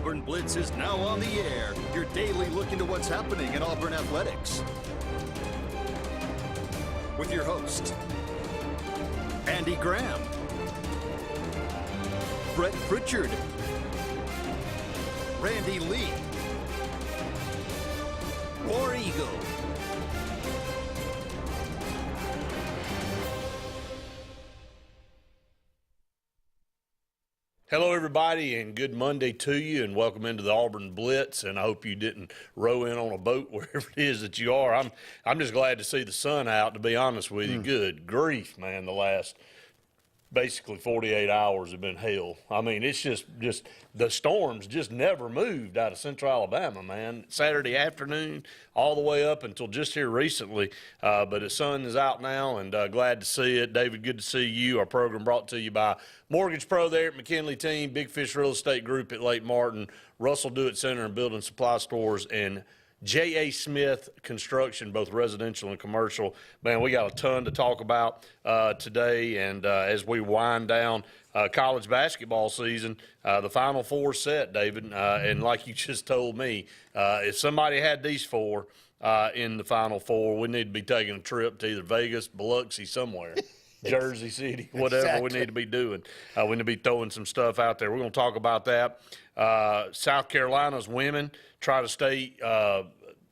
Auburn Blitz is now on the air. Your daily look into what's happening in Auburn athletics. With your host, Andy Graham, Brett Pritchard, Randy Lee, War Eagle. Hello, everybody, and good Monday to you, and welcome into the Auburn Blitz. And I hope you didn't row in on a boat wherever it is that you are. I'm just glad to see the sun out, to be honest with you. Good grief, man, the last basically 48 hours have been hell. I mean, it's just the storms just never moved out of central Alabama, man. Saturday afternoon all the way up until just here recently. But the sun is out now, and glad to see it. David, good to see you. Our program brought to you by Mortgage Pro there at McKinley Team, Big Fish Real Estate Group at Lake Martin, Russell Do-It Center and Building Supply Stores, and J.A. Smith Construction, both residential and commercial. Man, we got a ton to talk about today, and as we wind down college basketball season, the Final Four set, David, and like you just told me, if somebody had these four in the Final Four, we need to be taking a trip to either Vegas, Biloxi, somewhere. Jersey City, whatever exactly. We need to be doing. We need to be throwing some stuff out there. We're going to talk about that. South Carolina's women try to stay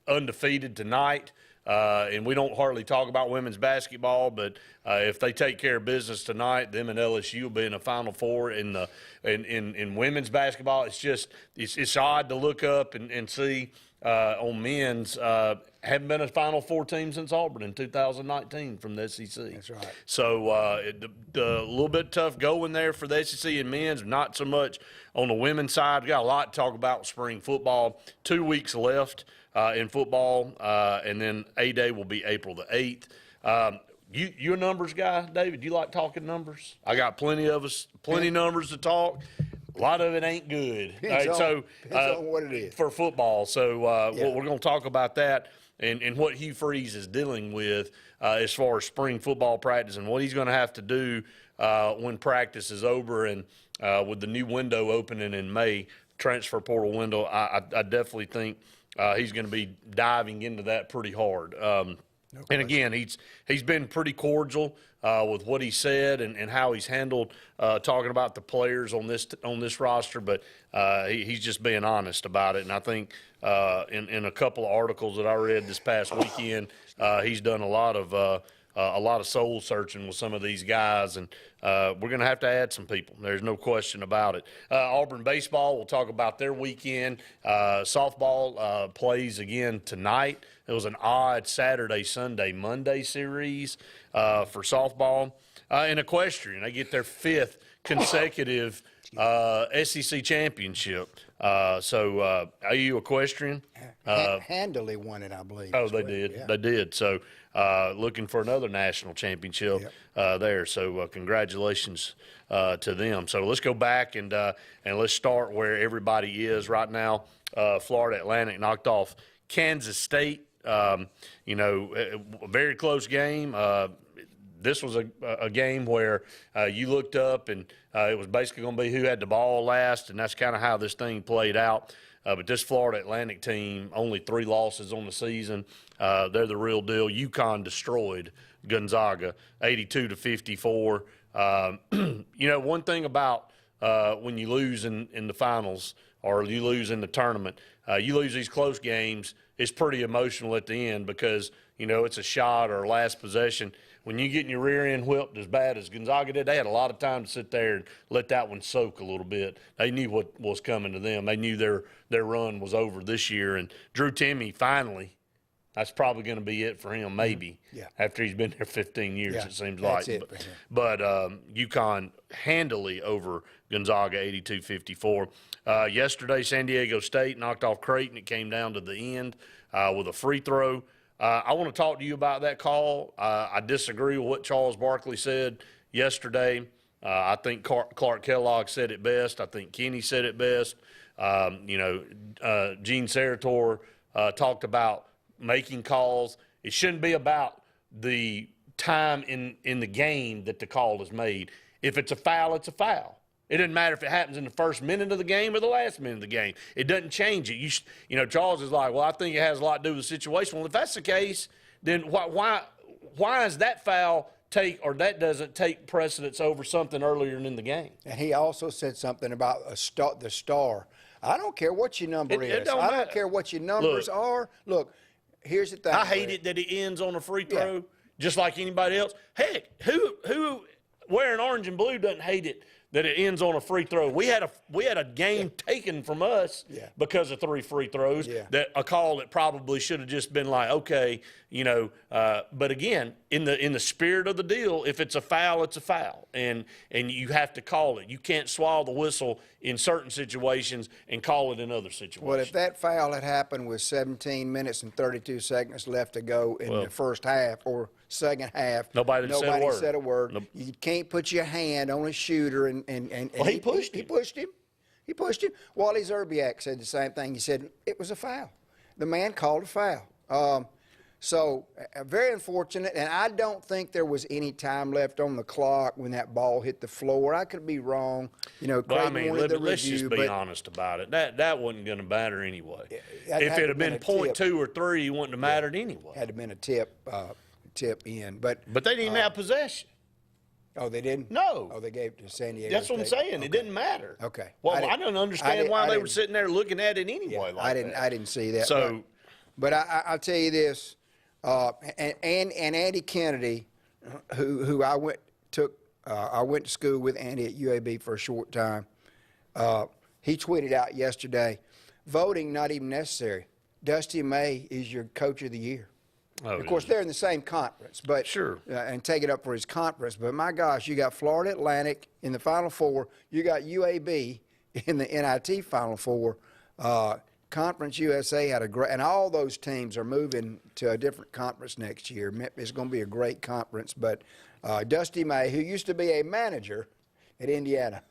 undefeated tonight. And we don't hardly talk about women's basketball, but if they take care of business tonight, them and LSU will be in the Final Four in women's basketball. It's odd to look up and see on men's. Haven't been a Final Four team since Auburn in 2019 from the SEC. That's right. So a little bit tough going there for the SEC in men's, not so much on the women's side. We got a lot to talk about with spring football. 2 weeks left in football, and then A-Day will be April the 8th. You a numbers guy, David? You like talking numbers? I got plenty numbers to talk. A lot of it ain't good. Depends on what it is. For football. So we're going to talk about that and what Hugh Freeze is dealing with as far as spring football practice and what he's going to have to do when practice is over and with the new window opening in May, transfer portal window. I definitely think he's going to be diving into that pretty hard. And again, he's been pretty cordial with what he said and how he's handled talking about the players on this roster, but he's just being honest about it. And I think in a couple of articles that I read this past weekend, he's done a lot of soul searching with some of these guys, and we're going to have to add some people. There's no question about it. Auburn baseball, we'll talk about their weekend. Softball plays again tonight. It was an odd Saturday, Sunday, Monday series for softball. And equestrian, they get their 5th consecutive SEC championship. So are you equestrian? Handily won it, I believe. Oh, they did. Yeah. They did. So looking for another national championship there. So congratulations to them. So let's go back and let's start where everybody is right now. Florida Atlantic knocked off Kansas State. A very close game. This was a game where you looked up and it was basically going to be who had the ball last, and that's kind of how this thing played out. But this Florida Atlantic team, only 3 losses on the season. They're the real deal. UConn destroyed Gonzaga, 82-54. One thing about when you lose in the finals or you lose in the tournament, you lose these close games, it's pretty emotional at the end because, it's a shot or a last possession. When you get in your rear end whipped as bad as Gonzaga did, they had a lot of time to sit there and let that one soak a little bit. They knew what was coming to them. They knew their run was over this year. And Drew Timme, finally, that's probably going to be it for him, maybe, after he's been there 15 years, it seems like. But UConn handily over Gonzaga, 82-54. Yesterday, San Diego State knocked off Creighton. It came down to the end with a free throw. I want to talk to you about that call. I disagree with what Charles Barkley said yesterday. I think Clark Kellogg said it best. I think Kenny said it best. Gene Sarator talked about making calls. It shouldn't be about the time in the game that the call is made. If it's a foul, it's a foul. It doesn't matter if it happens in the first minute of the game or the last minute of the game. It doesn't change it. You know, Charles is like, well, I think it has a lot to do with the situation. Well, if that's the case, then why is that foul that doesn't take precedence over something earlier in the game? And he also said something about the star. I don't care what your number is. Don't I matter. don't care what your numbers are. Look, here's the thing. I hate it that it ends on a free throw, just like anybody else. Heck, who wearing orange and blue doesn't hate it that it ends on a free throw? We had a game taken from us because of 3 free throws. That a call that probably should have just been like, okay, you know. But again, in the spirit of the deal, if it's a foul, it's a foul, and you have to call it. You can't swallow the whistle in certain situations and call it in other situations. Well, if that foul had happened with 17 minutes and 32 seconds left to go in the first half or second half, nobody said a word. Nope. You can't put your hand on a shooter and well, he pushed him. He pushed him. Wally Zerbiak said the same thing. He said it was a foul. The man called a foul. So very unfortunate, and I don't think there was any time left on the clock when that ball hit the floor. I could be wrong. You know, well, Craig wanted the let's review, just be honest about it. That wasn't going to matter anyway. If it had been .2 or 3, it wouldn't have mattered anyway. Had to been a tip in, but they didn't even have possession. Oh, they didn't? No. Oh, they gave it to San Diego That's what I'm State. saying. Okay. It didn't matter. Okay. Well, I don't understand why they were sitting there looking at it anyway. I didn't see that. So, but I'll tell you this, and Andy Kennedy, who I went to school with Andy at UAB for a short time. He tweeted out yesterday, voting not even necessary. Dusty May is your coach of the year. Oh, of course, they're in the same conference, but sure, and take it up for his conference. But my gosh, you got Florida Atlantic in the Final Four. You got UAB in the NIT Final Four. Conference USA had a great, and all those teams are moving to a different conference next year. It's going to be a great conference. But Dusty May, who used to be a manager at Indiana,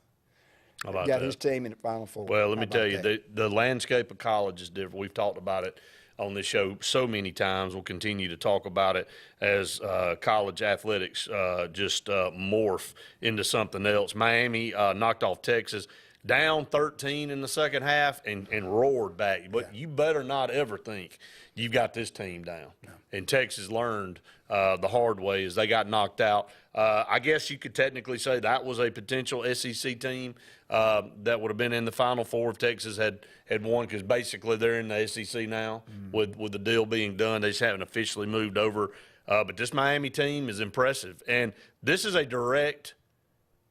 got his team in the Final Four. Well, let me tell you, the landscape of college is different. We've talked about it on this show so many times. We'll continue to talk about it as college athletics just morph into something else. Miami knocked off Texas, down 13 in the second half, and roared back. But you better not ever think you've got this team down. No. And Texas learned the hard way as they got knocked out. I guess you could technically say that was a potential SEC team that would have been in the Final Four if Texas had won, because basically they're in the SEC now with the deal being done. They just haven't officially moved over. But this Miami team is impressive. And this is a direct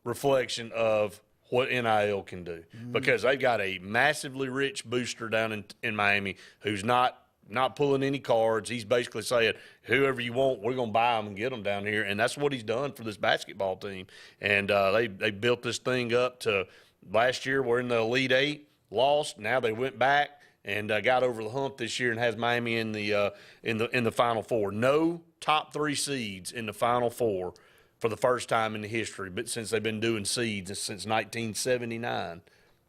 reflection of what NIL can do, because they've got a massively rich booster down in Miami who's not pulling any cards. He's basically saying, whoever you want, we're going to buy them and get them down here. And that's what he's done for this basketball team. And they built this thing up to last year we're in the Elite Eight, lost. Now they went back and got over the hump this year and has Miami in the Final Four. No top 3 seeds in the Final Four for the first time in the history, but since they've been doing seeds since 1979,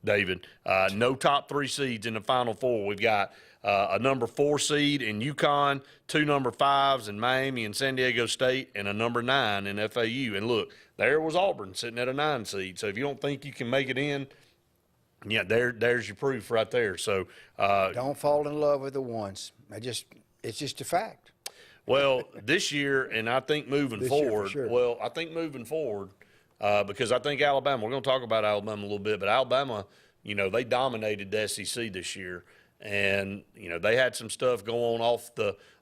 David. No top 3 seeds in the Final Four. We've got a number 4 seed in UConn, 2 number 5s in Miami and San Diego State, and a number 9 in FAU. And look, there was Auburn sitting at a 9 seed. So if you don't think you can make it in, yeah, there's your proof right there. So don't fall in love with the ones. It's just a fact. Well, this year, and I think moving forward, sure. because I think Alabama, we're going to talk about Alabama a little bit, but Alabama, you know, they dominated the SEC this year. And, you know, they had some stuff going on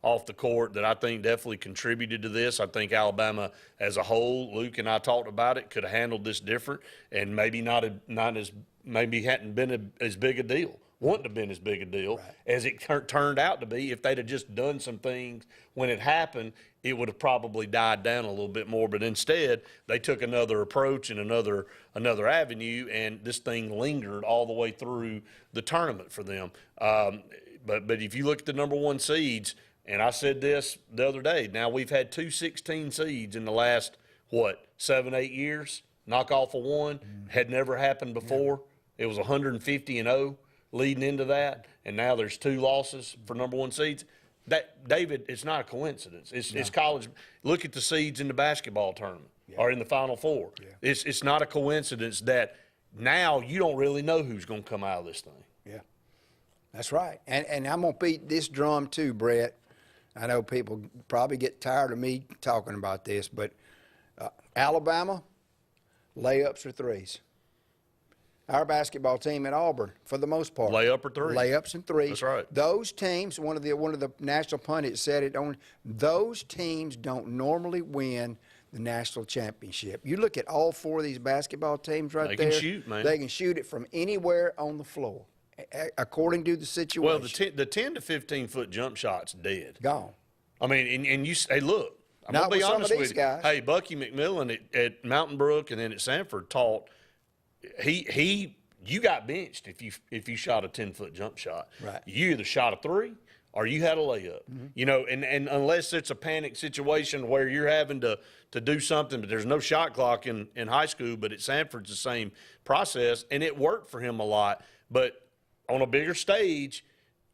off the court that I think definitely contributed to this. I think Alabama as a whole, Luke and I talked about it, could have handled this different and maybe hadn't been as big a deal. Wouldn't have been as big a deal as it turned out to be. If they'd have just done some things when it happened, it would have probably died down a little bit more. But instead, they took another approach and another avenue, and this thing lingered all the way through the tournament for them. But if you look at the number 1 seeds, and I said this the other day, now we've had 2 16 seeds in the last, 7-8 years? Knock off a 1. Had never happened before. It was 150-0. Leading into that, and now there's 2 losses for number 1 seeds. That, David, it's not a coincidence. It's college. Look at the seeds in the basketball tournament or in the Final Four. Yeah. It's not a coincidence that now you don't really know who's going to come out of this thing. Yeah, that's right. And I'm going to beat this drum too, Brett. I know people probably get tired of me talking about this, but Alabama, layups or threes. Our basketball team at Auburn, for the most part, Layup or three. Layups and threes. That's right. Those teams, one of the national pundits said it. Those teams don't normally win the national championship. You look at all four of these basketball teams right there. They can shoot, man. They can shoot it from anywhere on the floor, according to the situation. Well, the 10 to 15-foot jump shot's dead. Gone. I mean, and you say, look, I'm Not going to be with some honest of with these you. guys. Hey, Bucky McMillan at Mountain Brook and then at Sanford taught you got benched if you shot a 10-foot jump shot. Right. You either shot a three or you had a layup. Mm-hmm. You know, and unless it's a panic situation where you're having to do something, but there's no shot clock in high school, but at Sanford's the same process, and it worked for him a lot. But on a bigger stage,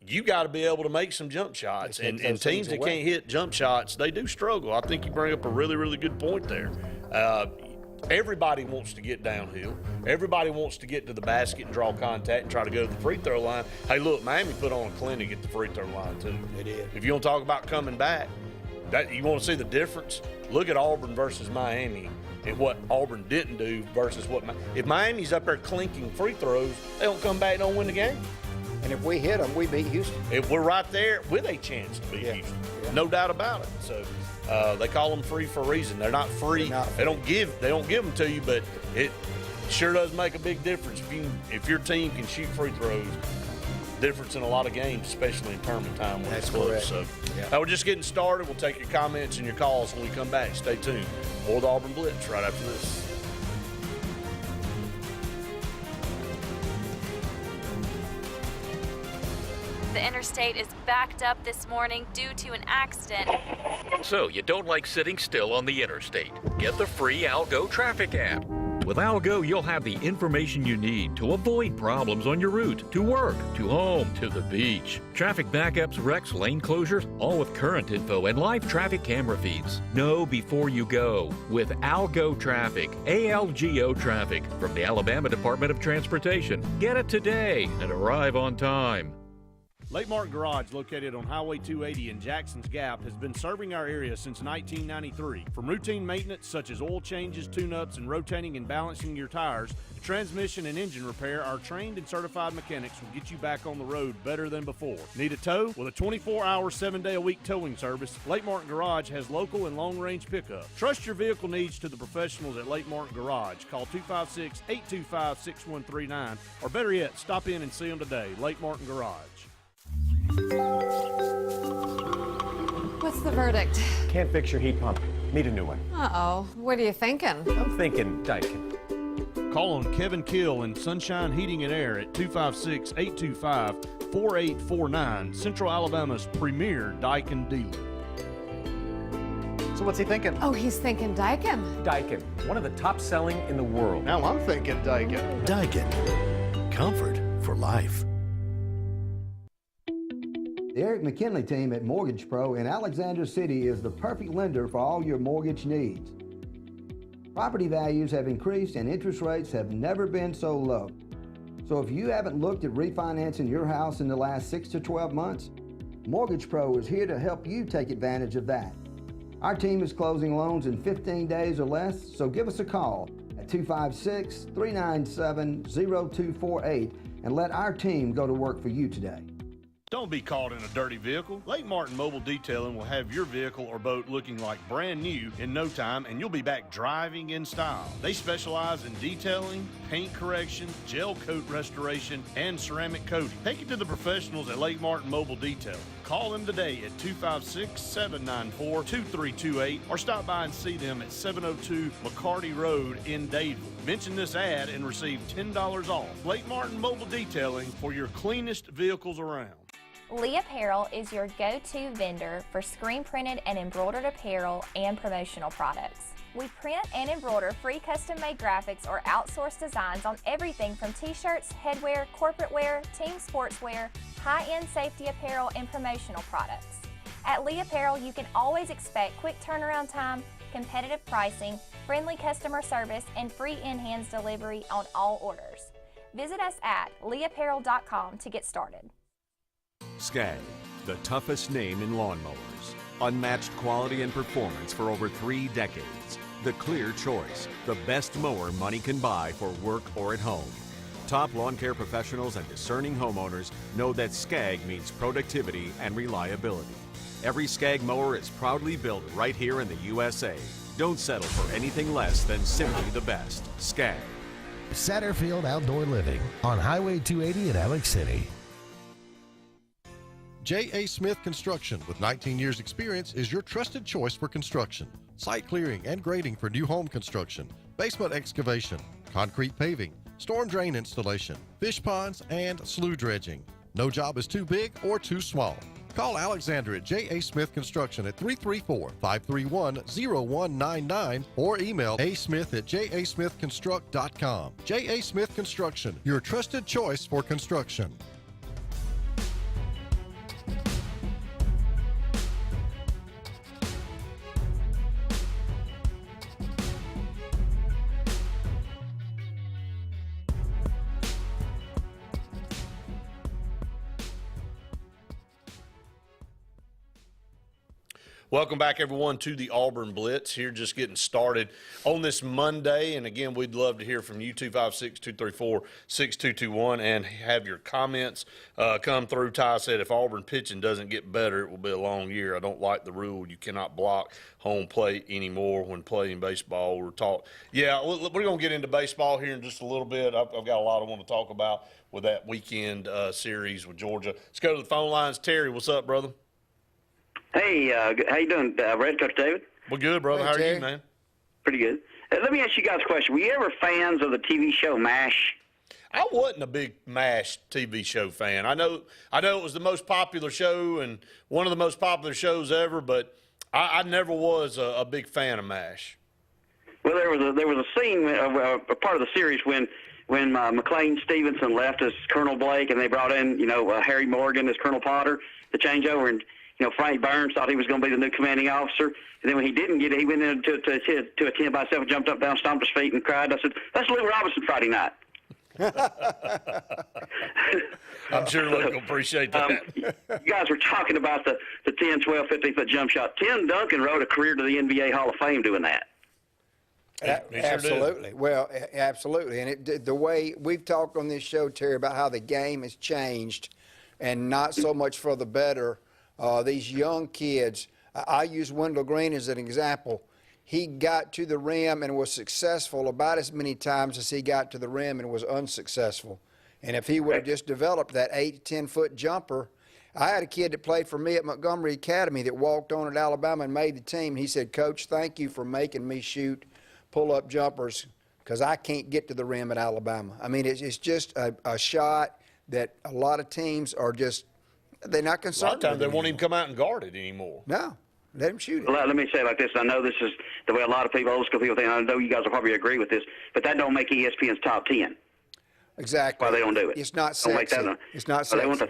you got to be able to make some jump shots. And teams that can't hit jump shots, they do struggle. I think you bring up a really, really good point there. Everybody wants to get downhill. Everybody wants to get to the basket and draw contact and try to go to the free throw line. Hey, look, Miami put on a clinic at the free throw line, too. They did. If you want to talk about coming back, you want to see the difference? Look at Auburn versus Miami and what Auburn didn't do versus what if Miami's up there clinking free throws, they don't come back and don't win the game. And if we hit them, we beat Houston. If we're right there with a chance to beat Houston. Yeah. No doubt about it. So they call them free for a reason. They're not free. They don't give them to you, but it sure does make a big difference if your team can shoot free throws. Difference in a lot of games, especially in tournament time when it's close. So we're just getting started. We'll take your comments and your calls when we come back. Stay tuned. More of the Auburn Blitz right after this. The interstate is backed up this morning due to an accident. So you don't like sitting still on the interstate? Get the free Algo traffic app. With Algo, you'll have the information you need to avoid problems on your route, to work, to home, to the beach. Traffic backups, wrecks, lane closures, all with current info and live traffic camera feeds. Know before you go with Algo Traffic, ALGO Traffic from the Alabama Department of Transportation. Get it today and arrive on time. Lake Martin Garage, located on Highway 280 in Jackson's Gap, has been serving our area since 1993. From routine maintenance such as oil changes, tune-ups, and rotating and balancing your tires, to transmission and engine repair, our trained and certified mechanics will get you back on the road better than before. Need a tow? With a 24-hour, 7-day-a-week towing service, Lake Martin Garage has local and long-range pickup. Trust your vehicle needs to the professionals at Lake Martin Garage. Call 256-825-6139, or better yet, stop in and see them today. Lake Martin Garage. What's the verdict? Can't fix your heat pump. Need a new one. Uh-oh. What are you thinking? I'm thinking Daikin. Call on Kevin Kill in Sunshine Heating and Air at 256-825-4849, Central Alabama's premier Daikin dealer. So what's he thinking? Oh, he's thinking Daikin. Daikin, one of the top selling in the world. Now I'm thinking Daikin. Daikin. Comfort for life. The Eric McKinley team at Mortgage Pro in Alexander City is the perfect lender for all your mortgage needs. Property values have increased and interest rates have never been so low. So if you haven't looked at refinancing your house in the last 6 to 12 months, Mortgage Pro is here to help you take advantage of that. Our team is closing loans in 15 days or less, so give us a call at 256-397-0248 and let our team go to work for you today. Don't be caught in a dirty vehicle. Lake Martin Mobile Detailing will have your vehicle or boat looking like brand new in no time, and you'll be back driving in style. They specialize in detailing, paint correction, gel coat restoration, and ceramic coating. Take it to the professionals at Lake Martin Mobile Detailing. Call them today at 256-794-2328 or stop by and see them at 702 McCarty Road in Dadeville. Mention this ad and receive $10 off. Lake Martin Mobile Detailing for your cleanest vehicles around. Lee Apparel is your go-to vendor for screen printed and embroidered apparel and promotional products. We print and embroider free custom-made graphics or outsourced designs on everything from t-shirts, headwear, corporate wear, team sportswear, high-end safety apparel, and promotional products. At Lee Apparel, you can always expect quick turnaround time, competitive pricing, friendly customer service, and free in-hands delivery on all orders. Visit us at leeapparel.com to get started. SCAG, the toughest name in lawnmowers. Unmatched quality and performance for over 3 decades. The clear choice, the best mower money can buy for work or at home. Top lawn care professionals and discerning homeowners know that SCAG means productivity and reliability. Every SCAG mower is proudly built right here in the USA. Don't settle for anything less than simply the best. SCAG. Satterfield Outdoor Living on Highway 280 in Alex City. J.A. Smith Construction, with 19 years experience, is your trusted choice for construction. Site clearing and grading for new home construction, basement excavation, concrete paving, storm drain installation, fish ponds, and slough dredging. No job is too big or too small. Call Alexander at J.A. Smith Construction at 334-531-0199 or email asmith@jasmithconstruct.com. J.A. Smith Construction, your trusted choice for construction. Welcome back, everyone, to the Auburn Blitz. Here just getting started on this Monday. And, again, we'd love to hear from you, 256-234-6221, and have your comments come through. Ty said if Auburn pitching doesn't get better, it will be a long year. I don't like the rule you cannot block home plate anymore when playing baseball. We're taught. Yeah, we're going to get into baseball here in just a little bit. I've got a lot I want to talk about with that weekend series with Georgia. Let's go to the phone lines. Terry, what's up, brother? Hey, how you doing, Red Coach David? Well, good, brother. Hey, how are Terry. you, man? Pretty good. Let me ask you guys a question. Were you ever fans of the TV show MASH? I wasn't a big MASH TV show fan. I know it was the most popular show and one of the most popular shows ever, but I never was a big fan of MASH. Well, there was a scene, a part of the series when McLean Stevenson left as Colonel Blake and they brought in, Harry Morgan as Colonel Potter, the changeover, and Frank Burns thought he was going to be the new commanding officer. And then when he didn't get it, he went into a 10 by 7, jumped up, down, stomped his feet, and cried. I said, "That's Lou Robinson Friday night." I'm sure Luke will appreciate that. You guys were talking about the 10, 12, 15-foot jump shot. Tim Duncan wrote a career to the NBA Hall of Fame doing that. Absolutely. Well, absolutely. And the way we've talked on this show, Terry, about how the game has changed and not so much for the better. These young kids, I use Wendell Green as an example. He got to the rim and was successful about as many times as he got to the rim and was unsuccessful. And if he would have just developed that 8 to 10-foot jumper, I had a kid that played for me at Montgomery Academy that walked on at Alabama and made the team. He said, "Coach, thank you for making me shoot pull-up jumpers because I can't get to the rim at Alabama." I mean, it's just a shot that a lot of teams are just – they're not concerned. A lot of times they won't even come out and guard it anymore. No, let him shoot it. Well, let me say it like this. I know this is the way a lot of people, old school people think. I know you guys will probably agree with this, but that don't make ESPN's top 10. Exactly. Why they don't do it? It's not Don't make sexy. that, It's not sexy. They want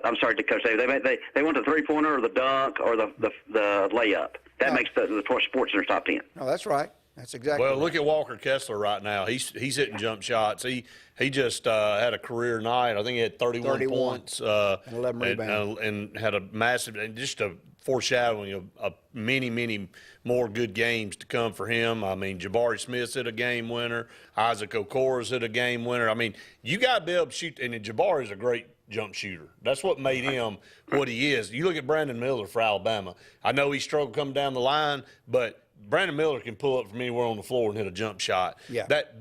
I'm sorry, Coach David. They want the three-pointer or the dunk or the layup. That makes the Sports Center's top 10. No, that's right. That's exactly Well, right. look at Walker Kessler right now. He's hitting jump shots. He just had a career night. I think he had 31 points and 11 rebounds. and had a massive, and just a foreshadowing of many more good games to come for him. I mean, Jabari Smith's hit a game winner. Isaac Okora's hit a game winner. I mean, you got to be able to shoot, and Jabari's a great jump shooter. That's what made him what he is. You look at Brandon Miller for Alabama. I know he struggled coming down the line, but Brandon Miller can pull up from anywhere on the floor and hit a jump shot. Yeah. That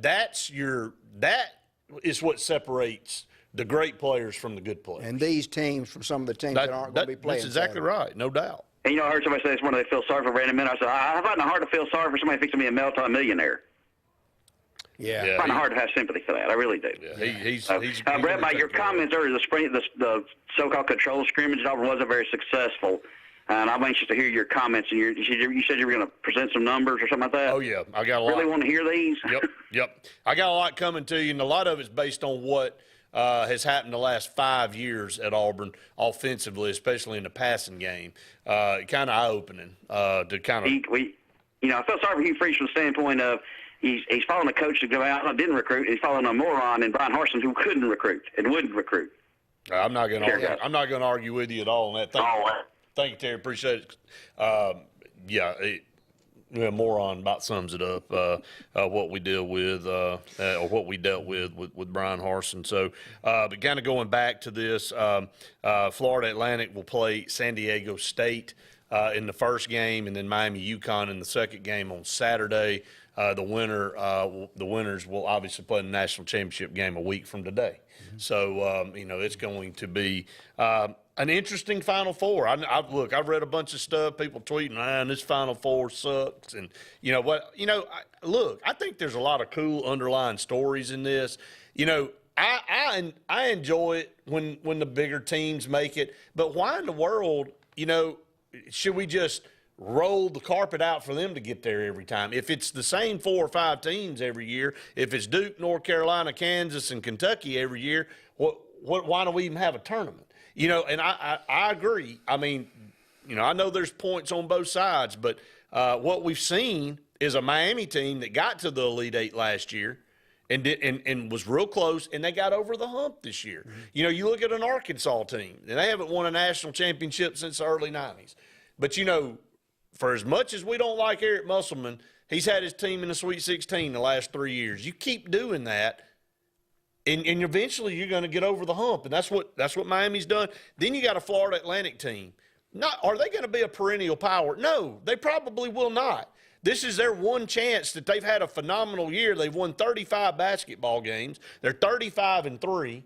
is what separates the great players from the good players. And these teams from some of the teams that aren't going to be playing. That's exactly right, no doubt. And I heard somebody say this morning they feel sorry for Brandon Miller. I said, I find it hard to feel sorry for somebody fixing to be a multi-millionaire. Yeah. I find it hard to have sympathy for that. I really do. Yeah, he's Brett, by your comments earlier, the so-called control scrimmage at Auburn wasn't very successful. And I'm anxious to hear your comments. And you said you were going to present some numbers or something like that? Oh, yeah. I got a lot. Really want to hear these? Yep. I got a lot coming to you, and a lot of it's based on what has happened the last 5 years at Auburn offensively, especially in the passing game. Kind of eye-opening to kind of. I felt sorry for Hugh Freeze from the standpoint of he's following a coach to go out and didn't recruit. He's following a moron in Brian Harsin who couldn't recruit and wouldn't recruit. I'm not going to argue with you at all on that. Thank you, Terry. Appreciate it. Moron about sums it up. What we deal with, or what we dealt with Brian Harsin. So, but kind of going back to this, Florida Atlantic will play San Diego State in the first game, and then Miami UConn in the second game on Saturday. The winners will obviously play the national championship game a week from today. Mm-hmm. So, it's going to be an interesting Final Four. I've read a bunch of stuff, people tweeting, man, this Final Four sucks. And I think there's a lot of cool underlying stories in this. I enjoy it when the bigger teams make it, but why in the world, should we just roll the carpet out for them to get there every time? If it's the same 4 or 5 teams every year, if it's Duke, North Carolina, Kansas, and Kentucky every year, why do we even have a tournament? And I agree. I mean, I know there's points on both sides, but what we've seen is a Miami team that got to the Elite Eight last year and was real close, and they got over the hump this year. Mm-hmm. You look at an Arkansas team, and they haven't won a national championship since the early 90s. But, for as much as we don't like Eric Musselman, he's had his team in the Sweet 16 the last 3 years. You keep doing that, and eventually you're going to get over the hump, and that's what Miami's done. Then you got a Florida Atlantic team. Are they going to be a perennial power? No, they probably will not. This is their one chance that they've had a phenomenal year. They've won 35 basketball games. They're 35-3,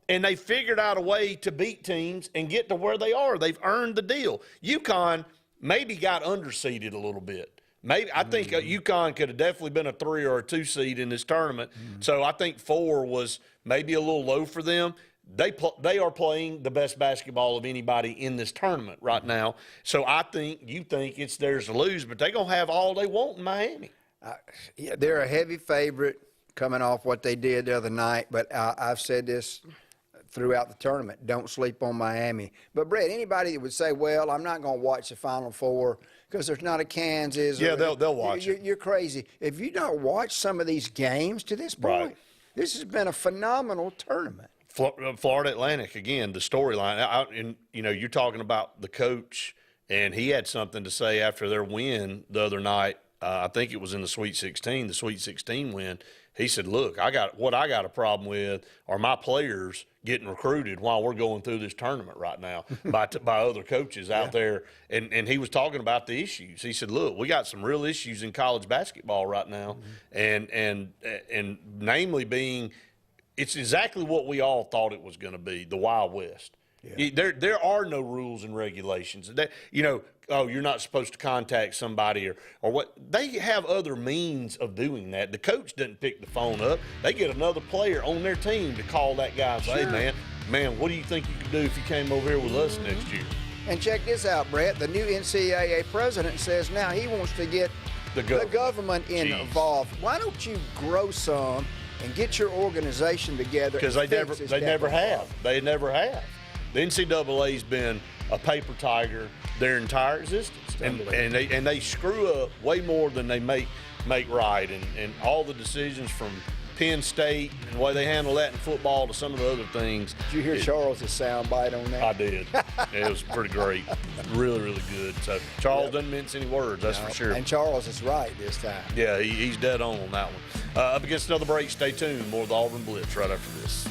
and they figured out a way to beat teams and get to where they are. They've earned the deal. UConn maybe got underseeded a little bit. I think UConn could have definitely been a 3 or a 2 seed in this tournament. So I think 4 was maybe a little low for them. They are playing the best basketball of anybody in this tournament right now. So I think you think it's theirs to lose, but they're going to have all they want in Miami. They're a heavy favorite coming off what they did the other night, but I've said this throughout the tournament, don't sleep on Miami. But, Brett, anybody that would say, well, I'm not going to watch the Final Four because there's not a Kansas. Yeah, they'll watch it. You're crazy. If you don't watch some of these games to this point, this has been a phenomenal tournament. Florida Atlantic, again, the storyline. You're talking about the coach, and he had something to say after their win the other night. I think it was in the Sweet 16 win. He said, look, I got a problem with are my players getting recruited while we're going through this tournament right now by other coaches out there. And he was talking about the issues. He said, look, we got some real issues in college basketball right now. And namely being, it's exactly what we all thought it was going to be, the Wild West. Yeah. There are no rules and regulations. You're not supposed to contact somebody or what. They have other means of doing that. The coach doesn't pick the phone up. They get another player on their team to call that guy and say, hey, man, what do you think you could do if you came over here with us next year? And check this out, Brett. The new NCAA president says now he wants to get the government involved. Why don't you grow some and get your organization together? Because they never have. They never have. The NCAA's been a paper tiger their entire existence, and they screw up way more than they make right, and all the decisions from Penn State and the way they handle that in football to some of the other things. Did you hear Charles' soundbite on that? I did. It was pretty great, really, really good. So Charles doesn't mince any words, that's for sure. And Charles is right this time. Yeah, he's dead on that one. Up against another break. Stay tuned. More of the Auburn Blitz right after this.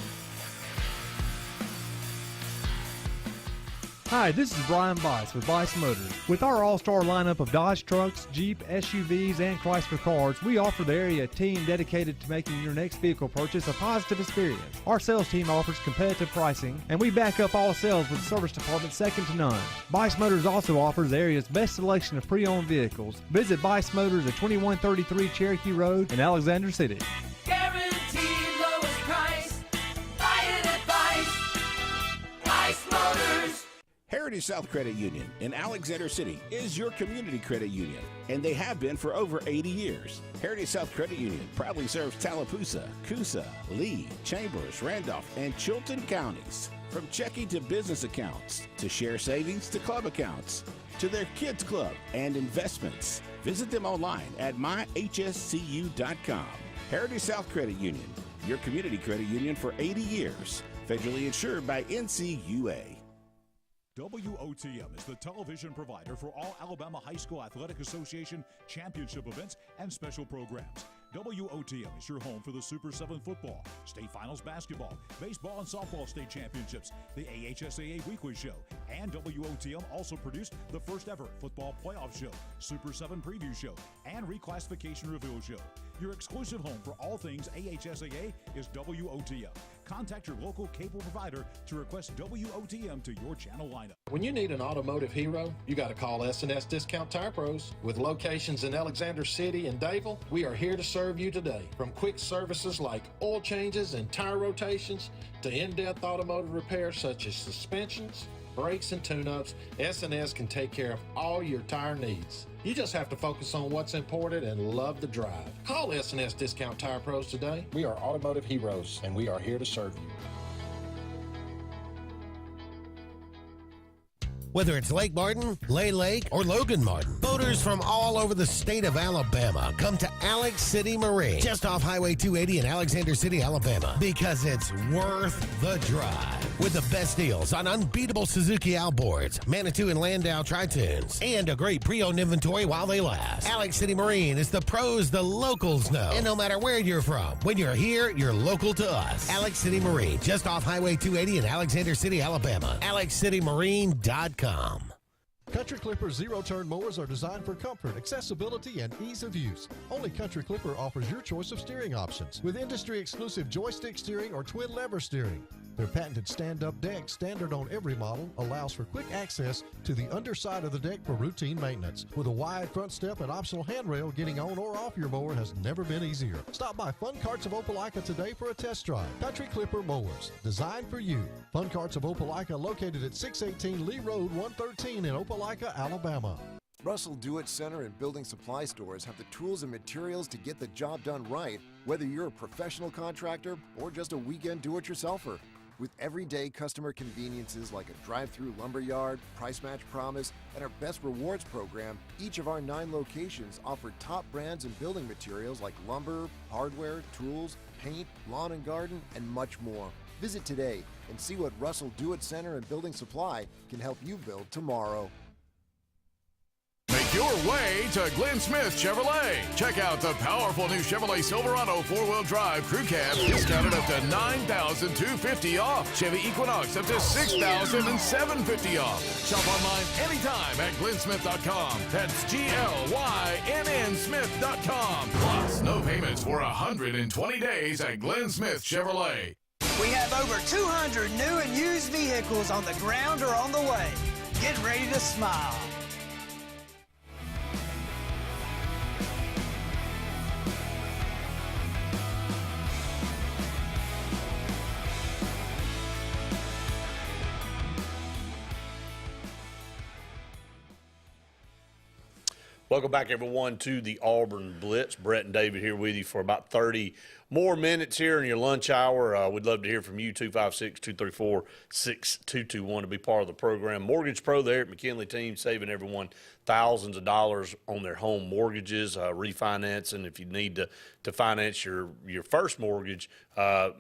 Hi, this is Brian Bice with Bice Motors. With our all-star lineup of Dodge trucks, Jeep, SUVs, and Chrysler cars, we offer the area a team dedicated to making your next vehicle purchase a positive experience. Our sales team offers competitive pricing, and we back up all sales with a service department second to none. Bice Motors also offers the area's best selection of pre-owned vehicles. Visit Bice Motors at 2133 Cherokee Road in Alexander City. Guaranteed lowest price. Buy it at Bice. Bice Motors. Heritage South Credit Union in Alexander City is your community credit union, and they have been for over 80 years. Heritage South Credit Union proudly serves Tallapoosa, Coosa, Lee, Chambers, Randolph, and Chilton counties. From checking to business accounts, to share savings to club accounts, to their kids club and investments. Visit them online at myhscu.com. Heritage South Credit Union, your community credit union for 80 years. Federally insured by NCUA. WOTM is the television provider for all Alabama High School Athletic Association championship events and special programs. WOTM is your home for the Super 7 football, state finals basketball, baseball and softball state championships, the AHSAA weekly show, and WOTM also produced the first ever football playoff show, Super 7 preview show, and reclassification reveal show. Your exclusive home for all things AHSAA is WOTM. Contact your local cable provider to request WOTM to your channel lineup. When you need an automotive hero, you got to call S&S Discount Tire Pros. With locations in Alexander City and Dayville, we are here to serve you today. From quick services like oil changes and tire rotations to in-depth automotive repairs such as suspensions, brakes, and tune-ups, S&S can take care of all your tire needs. You just have to focus on what's important and love the drive. Call S&S Discount Tire Pros today. We are automotive heroes, and we are here to serve you. Whether it's Lake Martin, Lay Lake, or Logan Martin, boaters from all over the state of Alabama come to Alex City Marine, just off Highway 280 in Alexander City, Alabama, because it's worth the drive. With the best deals on unbeatable Suzuki outboards, Manitou and Landau Tritoons, and a great pre-owned inventory while they last. Alex City Marine is the pros the locals know. And no matter where you're from, when you're here, you're local to us. Alex City Marine, just off Highway 280 in Alexander City, Alabama. AlexCityMarine.com. Country Clipper zero-turn mowers are designed for comfort, accessibility, and ease of use. Only Country Clipper offers your choice of steering options with industry-exclusive joystick steering or twin lever steering. Their patented stand-up deck, standard on every model, allows for quick access to the underside of the deck for routine maintenance. With a wide front step and optional handrail, getting on or off your mower has never been easier. Stop by Fun Carts of Opelika today for a test drive. Country Clipper mowers, designed for you. Fun Carts of Opelika, located at 618 Lee Road 113 in Opelika, Alabama. Russell Do-It Center and building supply stores have the tools and materials to get the job done right, whether you're a professional contractor or just a weekend do-it-yourselfer. With everyday customer conveniences like a drive-through lumberyard, price match promise, and our best rewards program, each of our 9 locations offer top brands and building materials like lumber, hardware, tools, paint, lawn and garden, and much more. Visit today and see what Russell Do-It Center and Building Supply can help you build tomorrow. Make your way to Glenn Smith Chevrolet. Check out the powerful new Chevrolet Silverado 4-wheel drive crew cab, discounted up to $9,250 off. Chevy Equinox up to $6,750 off. Shop online anytime at glennsmith.com. That's GLYNN Smith.com. Plus, no payments for 120 days at Glenn Smith Chevrolet. We have over 200 new and used vehicles on the ground or on the way. Get ready to smile. Welcome back, everyone, to the Auburn Blitz. Brett and David here with you for about 30 more minutes here in your lunch hour. We'd love to hear from you, 256-234-6221, to be part of the program. Mortgage Pro there at McKinley Team, saving everyone thousands of dollars on their home mortgages, refinancing. If you need to finance your first mortgage,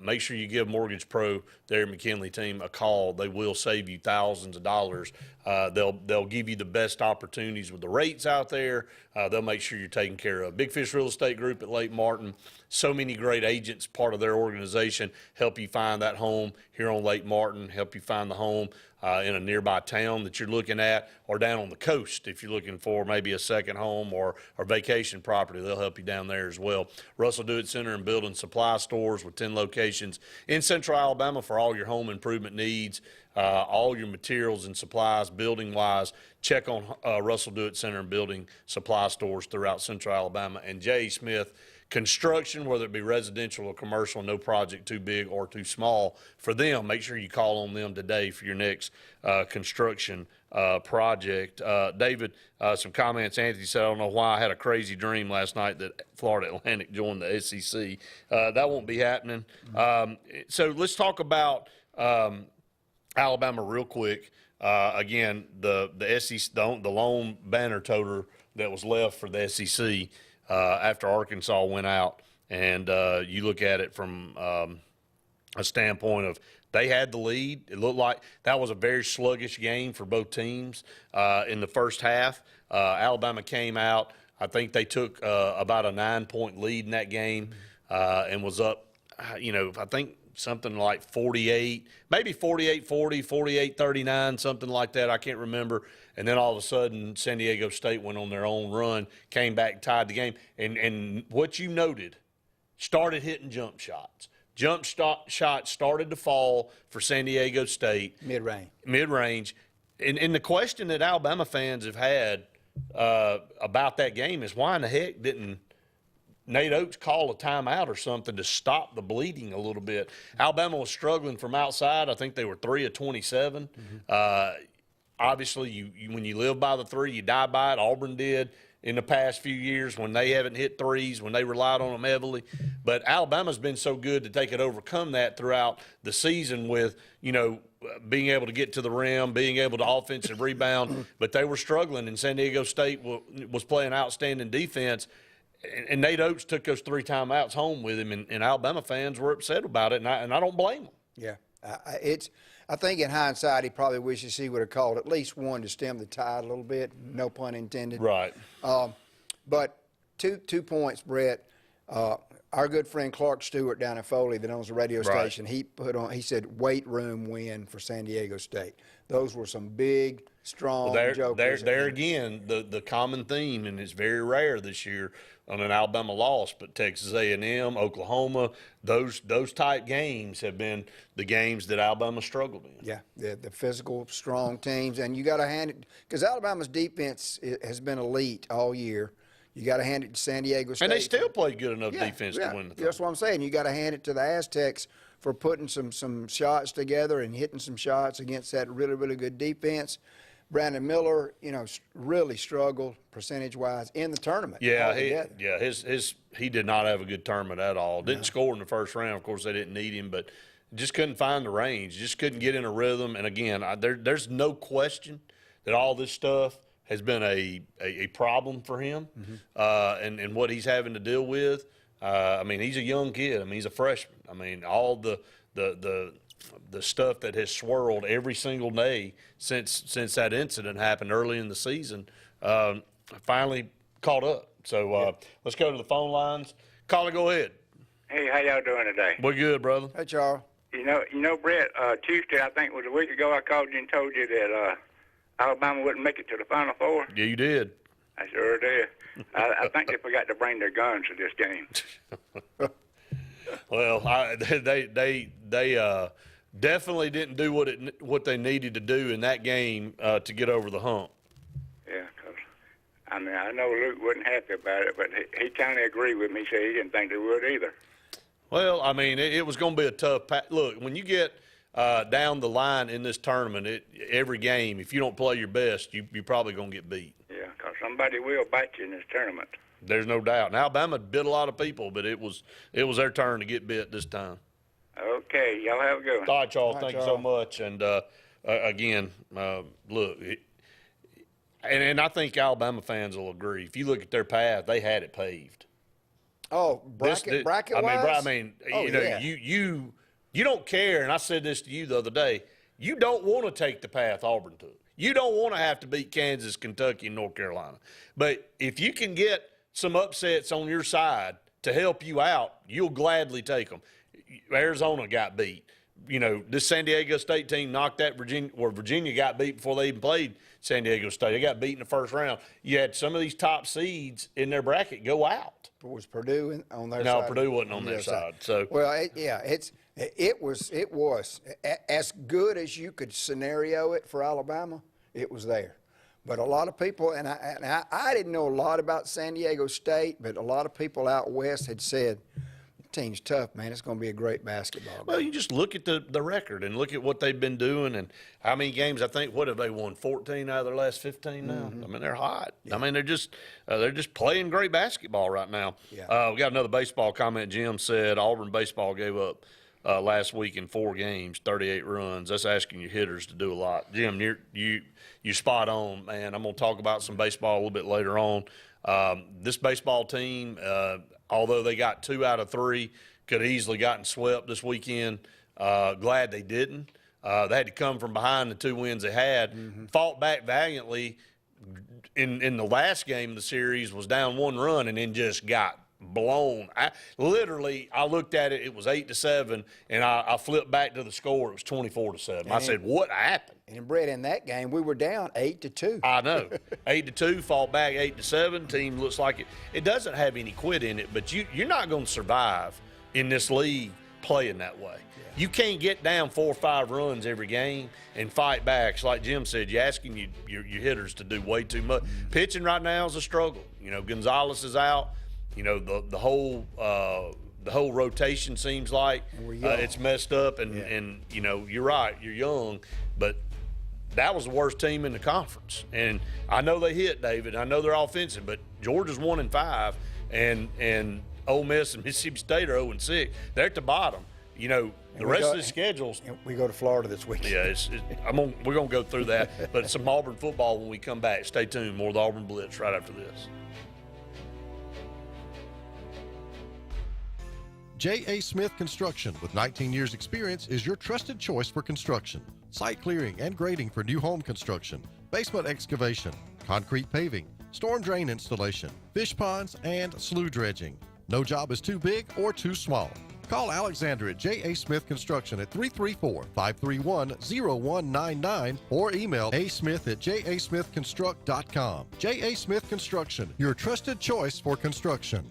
make sure you give Mortgage Pro there at McKinley Team a call. They will save you thousands of dollars. They'll give you the best opportunities with the rates out there. They'll make sure you're taken care of. Big Fish Real Estate Group at Lake Martin. So many great agents, part of their organization, help you find that home here on Lake Martin, help you find the home in a nearby town that you're looking at, or down on the coast if you're looking for maybe a second home or vacation property. They'll help you down there as well. Russell Do-It Center and Building Supply Stores with 10 locations in Central Alabama for all your home improvement needs, all your materials and supplies, building-wise. Check on Russell Do-It Center and Building Supply Stores throughout Central Alabama. And J. Smith Construction, whether it be residential or commercial, no project too big or too small for them. Make sure you call on them today for your next next construction project. David, some comments. Anthony said, I don't know why I had a crazy dream last night that Florida Atlantic joined the SEC. That won't be happening. So let's talk about Alabama real quick. Again, the SEC, the lone banner toter that was left for the SEC after Arkansas went out. And you look at it from a standpoint of they had the lead. It looked like that was a very sluggish game for both teams in the first half. Alabama came out. I think they took about a 9-point lead in that game and was up, I think something like 48, maybe 48-40, 48-39, something like that. I can't remember. And then all of a sudden, San Diego State went on their own run, came back and tied the game. And what you noted, started hitting jump shots. Jump shots started to fall for San Diego State. Mid-range. And the question that Alabama fans have had about that game is why in the heck didn't Nate Oates call a timeout or something to stop the bleeding a little bit? Alabama was struggling from outside. I think they were 3 of 27. Obviously, you when you live by the three, you die by it. Auburn did in the past few years when they haven't hit threes, when they relied on them heavily. But Alabama's been so good that they could overcome that throughout the season with, being able to get to the rim, being able to offensive rebound. But they were struggling, and San Diego State was playing outstanding defense. And Nate Oates took those 3 timeouts home with him, and Alabama fans were upset about it, and I don't blame them. Yeah, I think in hindsight he probably wishes he would have called at least one to stem the tide a little bit. No pun intended. Right. But two points, Brett. Our good friend Clark Stewart down in Foley that owns a radio station, he said weight room win for San Diego State. Those were some big, strong jokers. There again, the common theme, and it's very rare this year on an Alabama loss, but Texas A&M, Oklahoma, those type games have been the games that Alabama struggled in. Yeah, the physical, strong teams, and you got to hand it because Alabama's defense has been elite all year. You got to hand it to San Diego State. And they still played good enough defense to win the thing. That's what I'm saying. You got to hand it to the Aztecs for putting some shots together and hitting some shots against that really, really good defense. Brandon Miller, really struggled percentage-wise in the tournament. Yeah, he did not have a good tournament at all. Didn't score in the first round. Of course, they didn't need him, but just couldn't find the range. Just couldn't get in a rhythm. And again, there's no question that all this stuff has been a problem for him, and what he's having to deal with. He's a young kid. He's a freshman. All the stuff that has swirled every single day since that incident happened early in the season finally caught up. So let's go to the phone lines. Caller, go ahead. Hey, how y'all doing today? We're good, brother. Hey, Charles. Brett, Tuesday, I think it was a week ago, I called you and told you that Alabama wouldn't make it to the Final Four. Yeah, you did. I sure did. I think they forgot to bring their guns to this game. Well, they definitely didn't do what they needed to do in that game to get over the hump. Yeah, because I know Luke wasn't happy about it, but he kind of agreed with me. Said he didn't think they would either. Well, it was going to be a tough look when you get down the line in this tournament. Every game, if you don't play your best, you're probably going to get beat. Yeah, because somebody will bite you in this tournament. There's no doubt. And Alabama bit a lot of people, but it was their turn to get bit this time. Okay, y'all have a good one. All right, Charles. Thank you so much. And again, look, and I think Alabama fans will agree. If you look at their path, they had it paved. Oh, bracket-wise? You don't care, and I said this to you the other day, you don't want to take the path Auburn took. You don't want to have to beat Kansas, Kentucky, and North Carolina. But if you can get some upsets on your side to help you out, you'll gladly take them. Arizona got beat. This San Diego State team knocked that Virginia got beat before they even played San Diego State. They got beat in the first round. You had some of these top seeds in their bracket go out. Was Purdue on their side? No, Purdue wasn't on their side. So it was as good as you could scenario it for Alabama. It was there. But a lot of people, and I didn't know a lot about San Diego State, but a lot of people out west had said team's tough, man. It's going to be a great basketball game. Well, you just look at the record and look at what they've been doing and how many games. I think, what have they won? 14 out of their last 15 now. Mm-hmm. I mean, they're hot. Yeah. I mean, they're just playing great basketball right now. Yeah. We got another baseball comment. Jim said Auburn baseball gave up last week in 4 games, 38 runs. That's asking your hitters to do a lot. Jim, you're spot on, man. I'm going to talk about some baseball a little bit later on. This baseball team, although they got 2 out of 3, could have easily gotten swept this weekend. Glad they didn't. They had to come from behind the 2 wins they had. Mm-hmm. Fought back valiantly in the last game of the series, was down 1 run, and then just got blown. I looked at it, it was 8-7, and I flipped back to the score. It was 24-7. I said, what happened? And Brett, in that game, we were down 8-2. I know. 8-2, fought back 8-7. Team looks like it doesn't have any quit in it, but you're not going to survive in this league playing that way. Yeah. You can't get down 4 or 5 runs every game and fight back. It's like Jim said, you're asking your hitters to do way too much. Pitching right now is a struggle. You know, Gonzalez is out. You know, the whole rotation seems like it's messed up, and you know, you're right, you're young, but that was the worst team in the conference. And I know they hit, David. I know they're offensive, but Georgia's 1-5, and Ole Miss and Mississippi State are 0-6. They're at the bottom. You know, the rest of the schedules. We go to Florida this weekend. Yeah, we're gonna go through that, but some Auburn football when we come back. Stay tuned. More of the Auburn Blitz right after this. J.A. Smith Construction, with 19 years experience, is your trusted choice for construction. Site clearing and grading for new home construction, basement excavation, concrete paving, storm drain installation, fish ponds, and slough dredging. No job is too big or too small. Call Alexander at J.A. Smith Construction at 334-531-0199 or email asmith@jasmithconstruct.com. J.A. Smith Construction, your trusted choice for construction.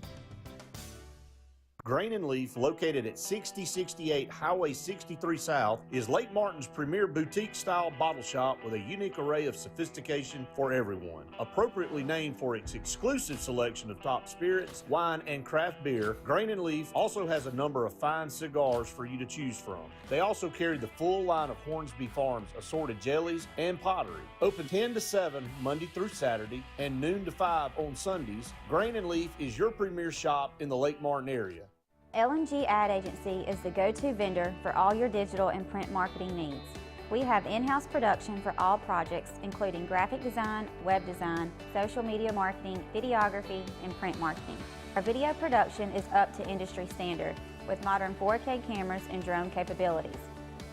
Grain and Leaf, located at 6068 Highway 63 South, is Lake Martin's premier boutique-style bottle shop with a unique array of sophistication for everyone. Appropriately named for its exclusive selection of top spirits, wine, and craft beer, Grain and Leaf also has a number of fine cigars for you to choose from. They also carry the full line of Hornsby Farms assorted jellies and pottery. Open 10 to 7 Monday through Saturday and noon to 5 on Sundays, Grain and Leaf is your premier shop in the Lake Martin area. LMG Ad Agency is the go-to vendor for all your digital and print marketing needs. We have in-house production for all projects, including graphic design, web design, social media marketing, videography, and print marketing. Our video production is up to industry standard with modern 4K cameras and drone capabilities.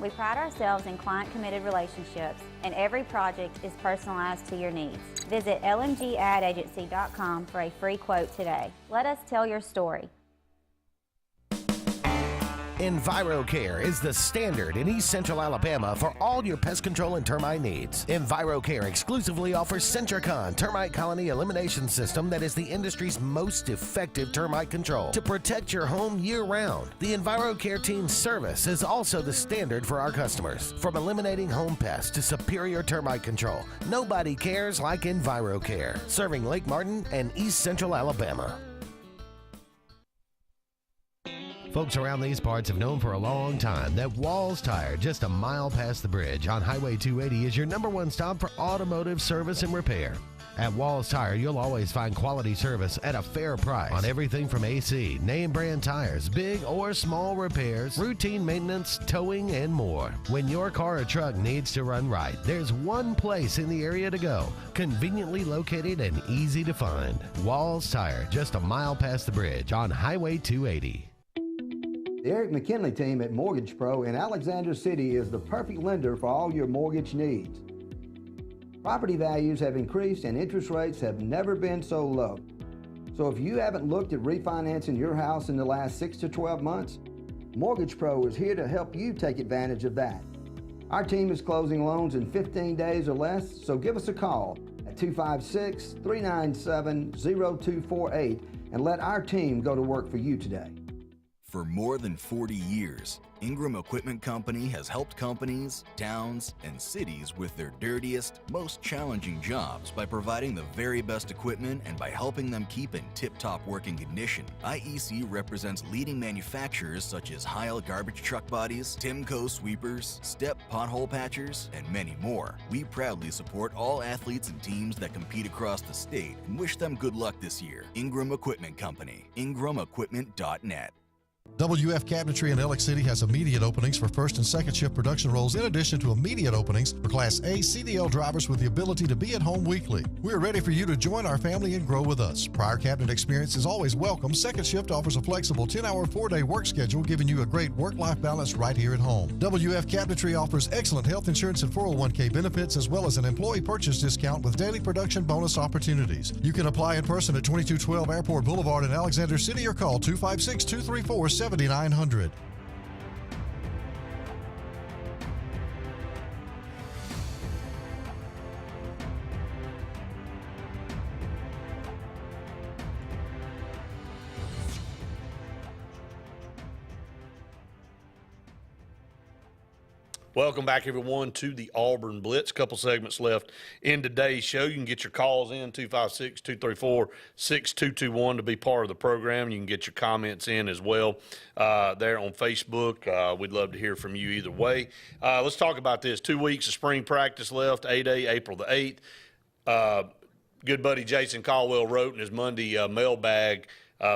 We pride ourselves in client-committed relationships, and every project is personalized to your needs. Visit lmgadagency.com for a free quote today. Let us tell your story. EnviroCare is the standard in East Central Alabama for all your pest control and termite needs. EnviroCare exclusively offers Centricon termite colony elimination system that is the industry's most effective termite control to protect your home year-round. The EnviroCare team's service is also the standard for our customers. From eliminating home pests to superior termite control, nobody cares like EnviroCare, serving Lake Martin and East Central Alabama. Folks around these parts have known for a long time that Walls Tire, just a mile past the bridge on Highway 280, is your #1 stop for automotive service and repair. At Walls Tire, you'll always find quality service at a fair price on everything from AC, name brand tires, big or small repairs, routine maintenance, towing, and more. When your car or truck needs to run right, there's one place in the area to go, conveniently located and easy to find. Walls Tire, just a mile past the bridge on Highway 280. The Eric McKinley team at Mortgage Pro in Alexander City is the perfect lender for all your mortgage needs. Property values have increased and interest rates have never been so low. So if you haven't looked at refinancing your house in the last 6 to 12 months, Mortgage Pro is here to help you take advantage of that. Our team is closing loans in 15 days or less, so give us a call at 256-397-0248 and let our team go to work for you today. For more than 40 years, Ingram Equipment Company has helped companies, towns, and cities with their dirtiest, most challenging jobs by providing the very best equipment and by helping them keep in tip-top working condition. IEC represents leading manufacturers such as Heil garbage truck bodies, Timco sweepers, Step pothole patchers, and many more. We proudly support all athletes and teams that compete across the state and wish them good luck this year. Ingram Equipment Company, ingramequipment.net. WF Cabinetry in Alex City has immediate openings for first and second shift production roles in addition to immediate openings for Class A CDL drivers with the ability to be at home weekly. We are ready for you to join our family and grow with us. Prior cabinet experience is always welcome. Second shift offers a flexible 10-hour, 4-day work schedule, giving you a great work-life balance right here at home. WF Cabinetry offers excellent health insurance and 401k benefits as well as an employee purchase discount with daily production bonus opportunities. You can apply in person at 2212 Airport Boulevard in Alexander City or call 256-234-7900. Welcome back, everyone, to the Auburn Blitz. A couple segments left in today's show. You can get your calls in, 256-234-6221 to be part of the program. You can get your comments in as well there on Facebook. We'd love to hear from you either way. Let's talk about this. 2 weeks of spring practice left, A-Day, April the 8th. Good buddy Jason Caldwell wrote in his Monday mailbag,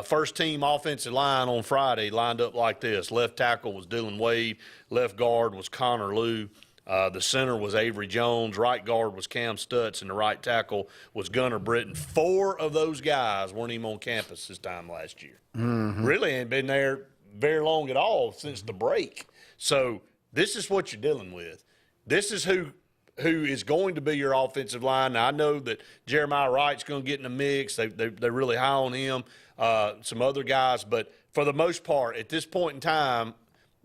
first team offensive line on Friday lined up like this. Left tackle was Dylan Wade. Left guard was Connor Liu. The center was Avery Jones. Right guard was Cam Stutz. And the right tackle was Gunnar Britton. 4 of those guys weren't even on campus this time last year. Mm-hmm. Really ain't been there very long at all since the break. So this is what you're dealing with. This is who is going to be your offensive line. Now, I know that Jeremiah Wright's going to get in the mix. They're really high on him. Some other guys. But for the most part, at this point in time,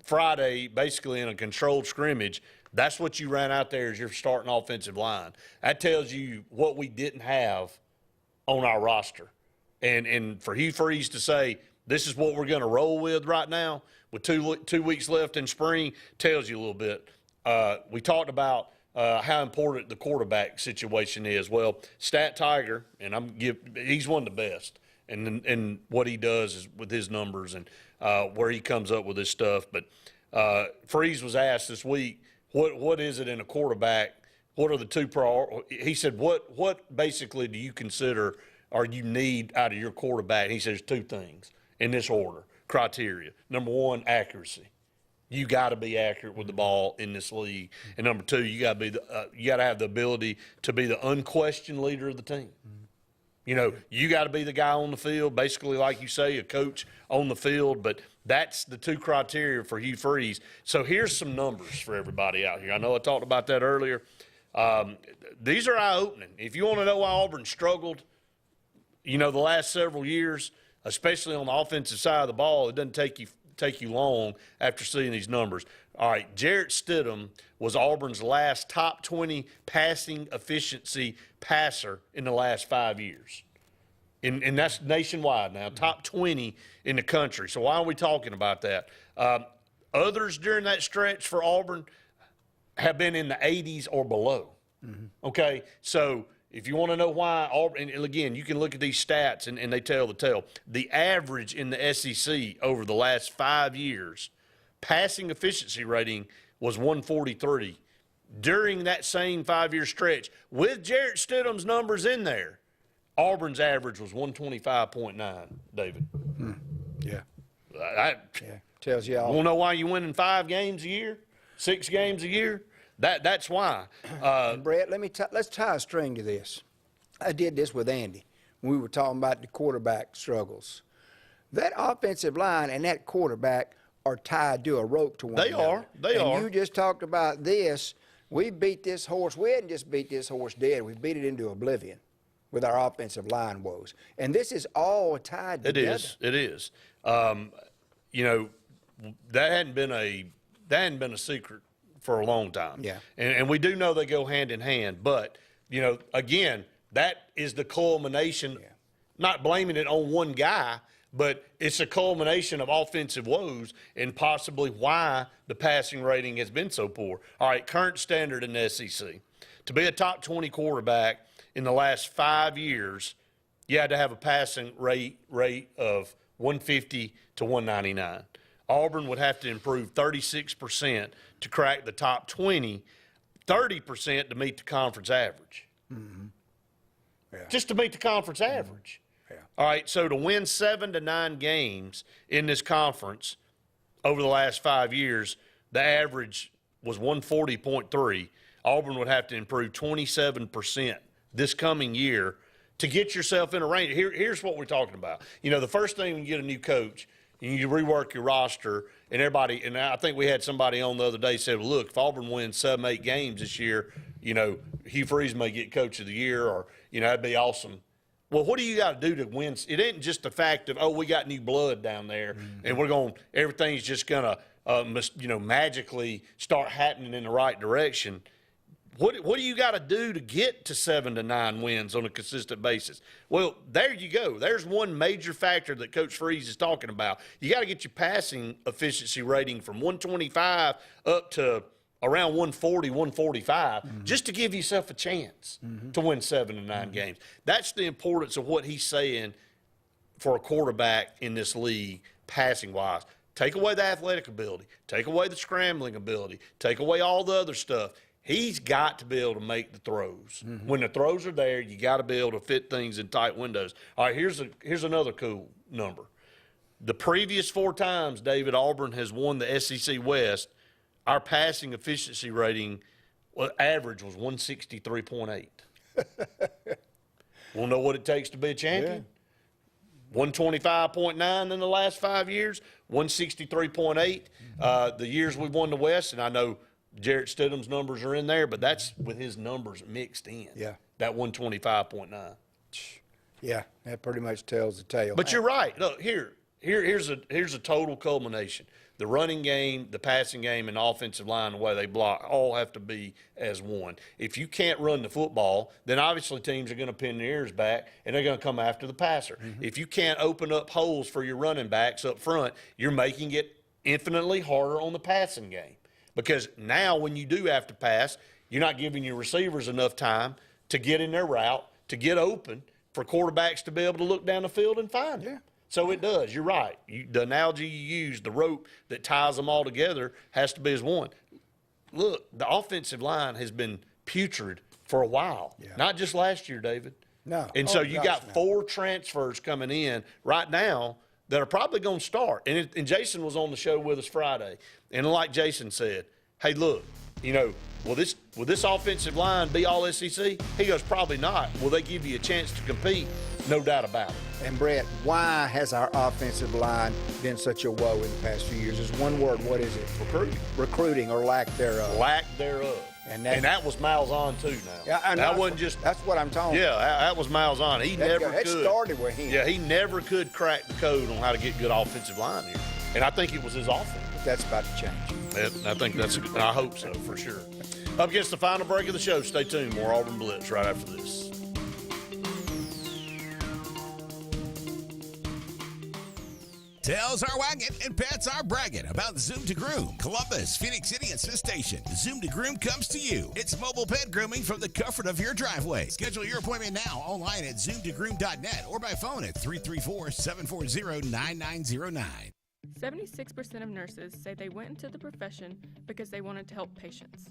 Friday, basically in a controlled scrimmage, that's what you ran out there as your starting offensive line. That tells you what we didn't have on our roster. And for Hugh Freeze to say, this is what we're going to roll with right now, with two weeks left in spring, tells you a little bit. We talked about how important the quarterback situation is. Well, Stat Tiger, and he's one of the best. And what he does is with his numbers and where he comes up with his stuff. But Freeze was asked this week, what is it in a quarterback? What are the two he said, what basically do you consider or you need out of your quarterback? And he says 2 things in this order, criteria. Number 1, accuracy. You got to be accurate with the ball in this league. And number 2, you got to have the ability to be the unquestioned leader of the team. You know, you got to be the guy on the field, basically, like you say, a coach on the field. But that's the 2 criteria for Hugh Freeze. So here's some numbers for everybody out here. I know I talked about that earlier. These are eye-opening. If you want to know why Auburn struggled, the last several years, especially on the offensive side of the ball, it doesn't take you long after seeing these numbers. All right, Jarrett Stidham was Auburn's last top 20 passing efficiency passer in the last 5 years. And that's nationwide now, top 20 in the country. So why are we talking about that? Others during that stretch for Auburn have been in the 80s or below. Mm-hmm. Okay, so if you want to know why Auburn, and again, you can look at these stats and they tell the tale. The average in the SEC over the last 5 years, passing efficiency rating was 143. During that same 5-year stretch, with Jarrett Stidham's numbers in there, Auburn's average was 125.9, David. Yeah. Tells you all. You want to know why you winning 5 games a year, 6 games a year? That's why. And Brett, let's tie a string to this. I did this with Andy when we were talking about the quarterback struggles. That offensive line and that quarterback are tied to a rope to one another. They are. You just talked about this. We beat this horse. We hadn't just beat this horse dead. We beat it into oblivion with our offensive line woes. And this is all tied together. It is. That hadn't been a secret for a long time. Yeah. And we do know they go hand in hand. But, again, that is the culmination, not blaming it on one guy, but it's a culmination of offensive woes and possibly why the passing rating has been so poor. All right, current standard in the SEC. To be a top 20 quarterback in the last 5 years, you had to have a passing rate of 150 to 199. Auburn would have to improve 36% to crack the top 20, 30% to meet the conference average. Mm-hmm. Yeah. Just to meet the conference average. Yeah. All right, so to win 7 to 9 games in this conference over the last 5 years, the average was 140.3. Auburn would have to improve 27% this coming year to get yourself in a range. Here's what we're talking about. You know, the first thing when you get a new coach, you rework your roster, and everybody, and I think we had somebody on the other day said, well, look, if Auburn wins 7, 8 games this year, you know, Hugh Freeze may get coach of the year, or, you know, that'd be awesome. Well, what do you got to do to win? It ain't just the fact of, oh, we got new blood down there, and everything's just going to, you know, magically start happening in the right direction. What do you got to do to get to 7 to 9 wins on a consistent basis? Well, there you go. There's one major factor that Coach Freeze is talking about. You got to get your passing efficiency rating from 125 up to around 140, 145, just to give yourself a chance to win 7 to 9 games. That's the importance of what he's saying for a quarterback in this league, passing-wise. Take away the athletic ability. Take away the scrambling ability. Take away all the other stuff. He's got to be able to make the throws. When the throws are there, you got to be able to fit things in tight windows. All right, here's another cool number. The previous 4 times, David, Auburn has won the SEC West, our passing efficiency rating average was 163.8. We'll know what it takes to be a champion? Yeah. 125.9 in the last 5 years, 163.8 the years we've won the West, and I know Jarrett Stidham's numbers are in there, but that's with his numbers mixed in. Yeah. That 125.9. Yeah, that pretty much tells the tale. But you're right. Look, here's a total culmination. The running game, the passing game, and the offensive line, the way they block, all have to be as one. If you can't run the football, then obviously teams are going to pin their ears back, and they're going to come after the passer. If you can't open up holes for your running backs up front, you're making it infinitely harder on the passing game. Because now when you do have to pass, you're not giving your receivers enough time to get in their route, to get open, for quarterbacks to be able to look down the field and find them. So it does. You're right. The analogy you use, the rope that ties them all together, has to be as one. Look, the offensive line has been putrid for a while. Not just last year, David. No. And so you got 4 transfers coming in right now that are probably going to start. And Jason was on the show with us Friday. And like Jason said, hey, look, you know, will this offensive line be all SEC? He goes, probably not. Will they give you a chance to compete? No doubt about it. And, Brett, why has our offensive line been such a woe in the past few years? There's one word. What is it? Recruiting or lack thereof. Lack thereof. And that was Malzahn, too, now. Yeah, that wasn't just. That's what I'm talking about. Yeah, that was Malzahn. It started with him. Yeah, he never could crack the code on how to get good offensive line here. And I think it was his offense. But that's about to change. I think I hope so, for sure. Up against the final break of the show. Stay tuned. More Auburn Blitz right after this. Tails are wagging and pets are bragging about Zoom to Groom. Columbus, Phoenix City, and Smith Station. Zoom to Groom comes to you. It's mobile pet grooming from the comfort of your driveway. Schedule your appointment now online at zoomtogroom.net or by phone at 334-740-9909. 76% of nurses say they went into the profession because they wanted to help patients.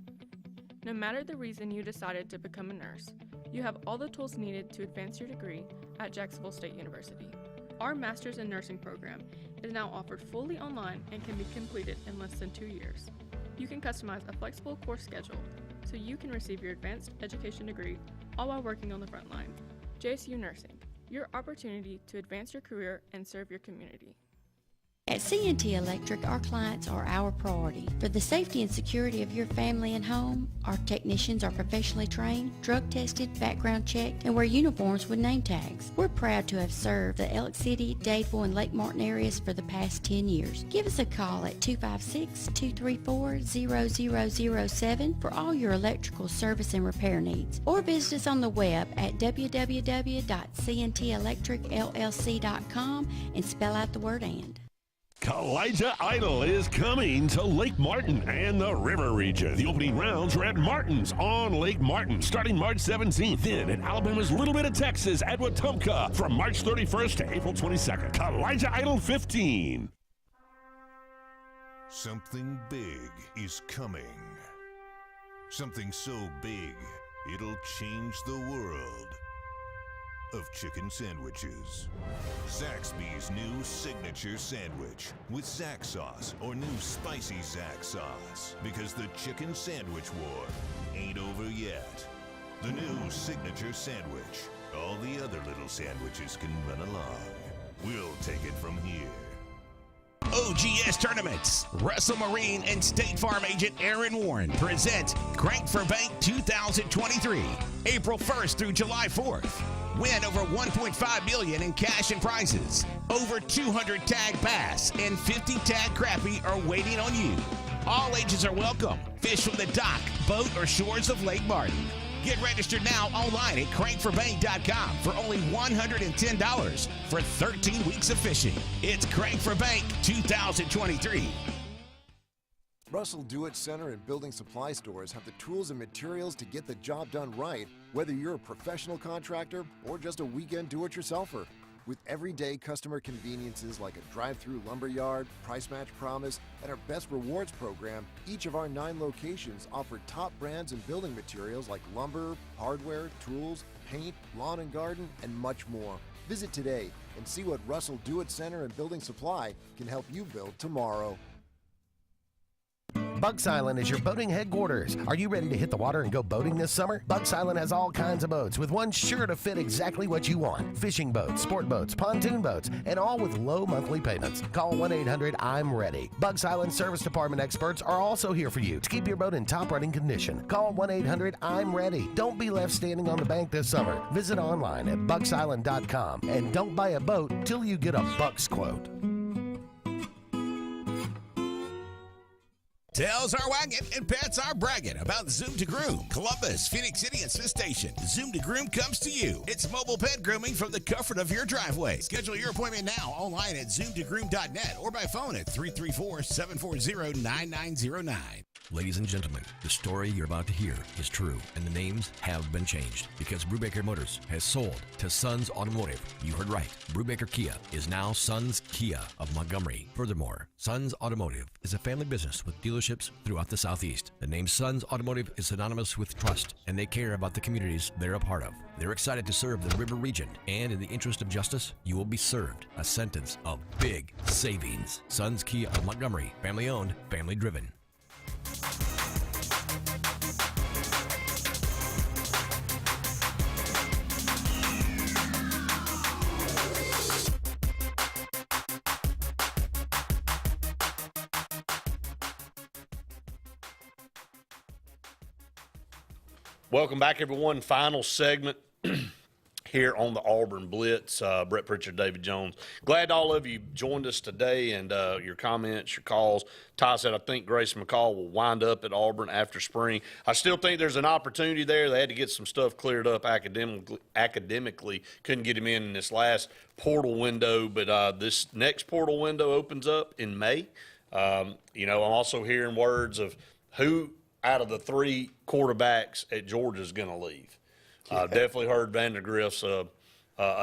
No matter the reason you decided to become a nurse, you have all the tools needed to advance your degree at Jacksonville State University. Our Master's in Nursing program is now offered fully online and can be completed in less than 2 years. You can customize a flexible course schedule so you can receive your advanced education degree all while working on the front line. JSU Nursing, your opportunity to advance your career and serve your community. At CNT Electric, our clients are our priority. For the safety and security of your family and home, our technicians are professionally trained, drug tested, background checked, and wear uniforms with name tags. We're proud to have served the Elk City, Dadeville, and Lake Martin areas for the past 10 years. Give us a call at 256-234-0007 for all your electrical service and repair needs, or visit us on the web at www.cntelectricllc.com and spell out the word "and." Kalijah Idol is coming to Lake Martin and the River region. The opening rounds are at Martin's on Lake Martin starting March 17th. Then at Alabama's Little Bit of Texas at Wetumpka from March 31st to April 22nd. Kalijah Idol 15. Something big is coming. Something so big, it'll change the world of chicken sandwiches. Zaxby's new signature sandwich with Zax sauce or new spicy Zax sauce, because the chicken sandwich war ain't over yet. The new signature sandwich. All the other little sandwiches can run along. We'll take it from here. OGS Tournaments. Russell Marine and State Farm agent Aaron Warren present Crank for Bank 2023, April 1st through July 4th. Win over $1.5 million in cash and prizes. Over 200 tag bass and 50 tag crappie are waiting on you. All ages are welcome. Fish from the dock, boat, or shores of Lake Martin. Get registered now online at crankforbank.com for only $110 for 13 weeks of fishing. It's Crank for Bank 2023. Russell Do-It Center and building supply stores have the tools and materials to get the job done right, whether you're a professional contractor or just a weekend do-it-yourselfer. With everyday customer conveniences like a drive-through lumberyard, price match promise, and our best rewards program, each of our 9 locations offer top brands and building materials like lumber, hardware, tools, paint, lawn and garden, and much more. Visit today and see what Russell Do-It Center and Building Supply can help you build tomorrow. Bugs Island is your boating headquarters. Are you ready to hit the water and go boating this summer? Bugs Island has all kinds of boats, with one sure to fit exactly what you want. Fishing boats, sport boats, pontoon boats, and all with low monthly payments. Call 1-800-I'm-READY. Bugs Island Service Department experts are also here for you to keep your boat in top running condition. Call 1-800-I'm-READY. Don't be left standing on the bank this summer. Visit online at bugsisland.com and don't buy a boat till you get a Bucks quote. Tails are wagging and pets are bragging about Zoom to Groom. Columbus, Phoenix City, and Smith Station. Zoom to Groom comes to you. It's mobile pet grooming from the comfort of your driveway. Schedule your appointment now online at zoomtogroom.net or by phone at 334-740-9909. Ladies and gentlemen, the story you're about to hear is true, and the names have been changed because Brubaker Motors has sold to Sons Automotive. You heard right. Brubaker Kia is now Sons Kia of Montgomery. Furthermore, Sons Automotive is a family business with dealerships throughout the Southeast. The name Sons Automotive is synonymous with trust, and they care about the communities they're a part of. They're excited to serve the River region, and in the interest of justice, you will be served a sentence of big savings. Sons Kia of Montgomery, family owned, family driven. Welcome back, everyone. Final segment here on the Auburn Blitz. Brett Pritchard, David Jones. Glad all of you joined us today, and your comments, your calls. Ty said, I think Grace McCall will wind up at Auburn after spring. I still think there's an opportunity there. They had to get some stuff cleared up academically. Couldn't get him in this last portal window, but this next portal window opens up in May. I'm also hearing words of who out of the 3 quarterbacks at Georgia is going to leave. Definitely heard Vandergrift's a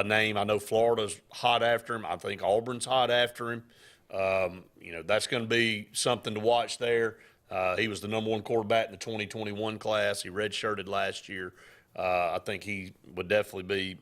name. I know Florida's hot after him. I think Auburn's hot after him. That's going to be something to watch there. He was the number 1 quarterback in the 2021 class. He redshirted last year. I think he would definitely be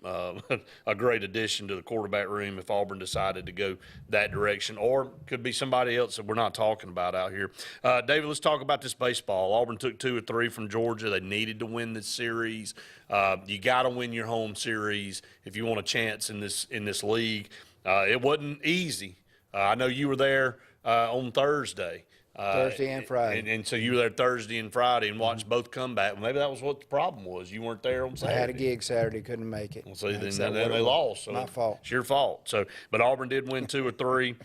a great addition to the quarterback room if Auburn decided to go that direction, or could be somebody else that we're not talking about out here. David, let's talk about this baseball. Auburn took 2 or 3 from Georgia. They needed to win this series. You got to win your home series if you want a chance in this league. It wasn't easy. I know you were there on Thursday. Thursday and Friday. And so you were there Thursday and Friday and watched both come back. Well, maybe that was what the problem was. You weren't there on Saturday. I had a gig Saturday, couldn't make it. Well, see, then That's they lost. So my fault. It's your fault. So, but Auburn did win 2 or 3.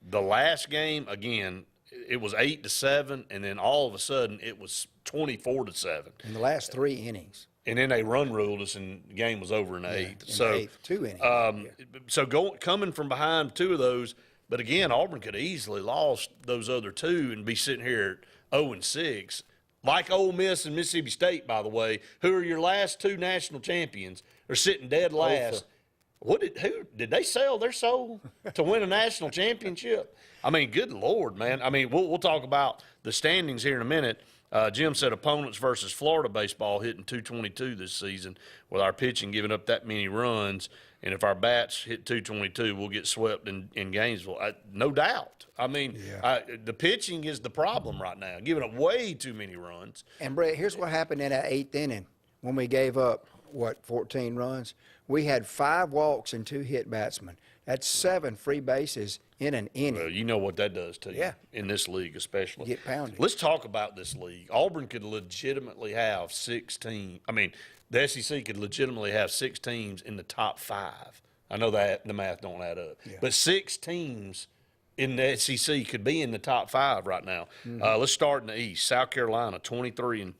The last game, again, it was 8-7, and then all of a sudden it was 24-7. In the last 3 innings. And then they run ruled us, and the game was over in the 8th. So, the 8th, 2 innings. So coming from behind 2 of those, but again, Auburn could have easily lost those other 2 and be sitting here at 0-6. Like Ole Miss and Mississippi State, by the way, who are your last 2 national champions, are sitting dead last. Who did they sell their soul to win a national championship? I mean, good Lord, man. I mean, we'll talk about the standings here in a minute. Jim said opponents versus Florida baseball hitting 222 this season, with our pitching giving up that many runs. And if our bats hit 222, we'll get swept in Gainesville. No doubt. I mean, the pitching is the problem right now, giving up way too many runs. And, Brett, here's what happened in that 8th inning when we gave up, 14 runs? We had 5 walks and 2 hit batsmen. That's 7 free bases in an inning. Well, you know what that does to you in this league especially. Get pounded. Let's talk about this league. Auburn could legitimately have 6 teams. I mean, the SEC could legitimately have 6 teams in the top 5. I know that the math don't add up. But 6 teams in the SEC could be in the top 5 right now. Let's start in the East. South Carolina, 23-2,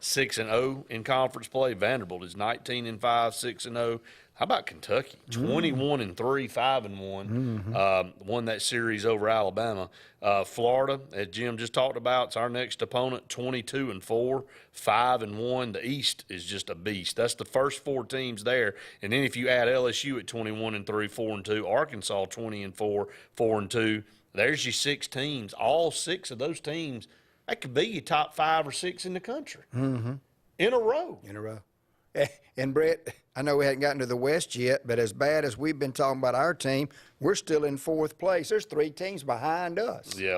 6-0 in conference play. Vanderbilt is 19-5, 6-0. How about Kentucky? 21-3, 5-1. Won that series over Alabama. Florida, as Jim just talked about, it's our next opponent. 22-4, 5-1. The East is just a beast. That's the first 4 teams there. And then if you add LSU at 21-3, 4-2, Arkansas 20-4, 4-2. There's your 6 teams. All 6 of those teams, that could be your top 5 or 6 in the country in a row. In a row. And, Brett, I know we hadn't gotten to the West yet, but as bad as we've been talking about our team, we're still in 4th place. There's 3 teams behind us. Yeah,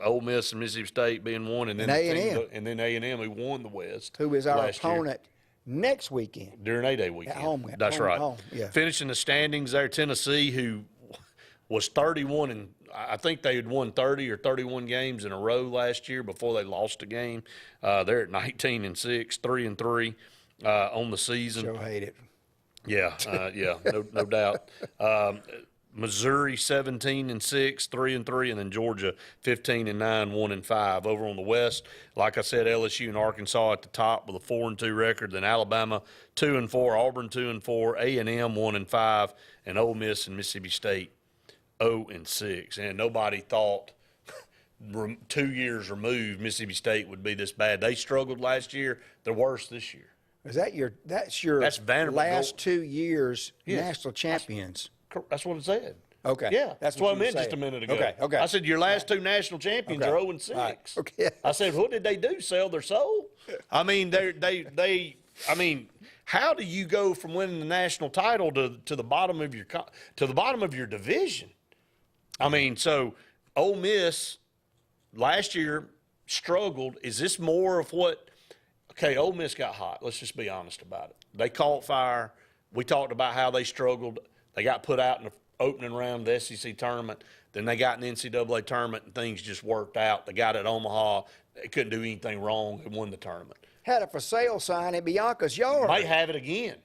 Ole Miss and Mississippi State being one, and then A&M who won the West. Who is our opponent next weekend. During A-Day weekend. At home. That's right. Home. Yeah. Finishing the standings there, Tennessee, who was 31 and I think they had won 30 or 31 games in a row last year before they lost a game. They're at 19-6, 3-3 on the season. Joe hate it. Yeah, no doubt. Missouri 17-6, 3-3, and then Georgia 15-9, 1-5. Over on the West, like I said, LSU and Arkansas at the top with a 4-2 record. Then Alabama 2-4, Auburn 2-4, A&M 1-5, and Ole Miss and Mississippi State 0-6. And nobody thought 2 years removed Mississippi State would be this bad. They struggled last year. They're worse this year. That's Vanderbilt last 2 years national champions. That's what it said. Okay. Yeah, that's what I meant just a minute ago. Okay. I said your last 2 national champions are 0-6. Right. Okay. I said, what did they do? Sell their soul? I mean, I mean, how do you go from winning the national title to the bottom of your division? I mean, so Ole Miss last year struggled. Is this more of what? Okay, Ole Miss got hot. Let's just be honest about it. They caught fire. We talked about how they struggled. They got put out in the opening round of the SEC tournament. Then they got in the NCAA tournament, and things just worked out. They got at Omaha. They couldn't do anything wrong and won the tournament. Had a for sale sign at Bianca's yard. Might have it again.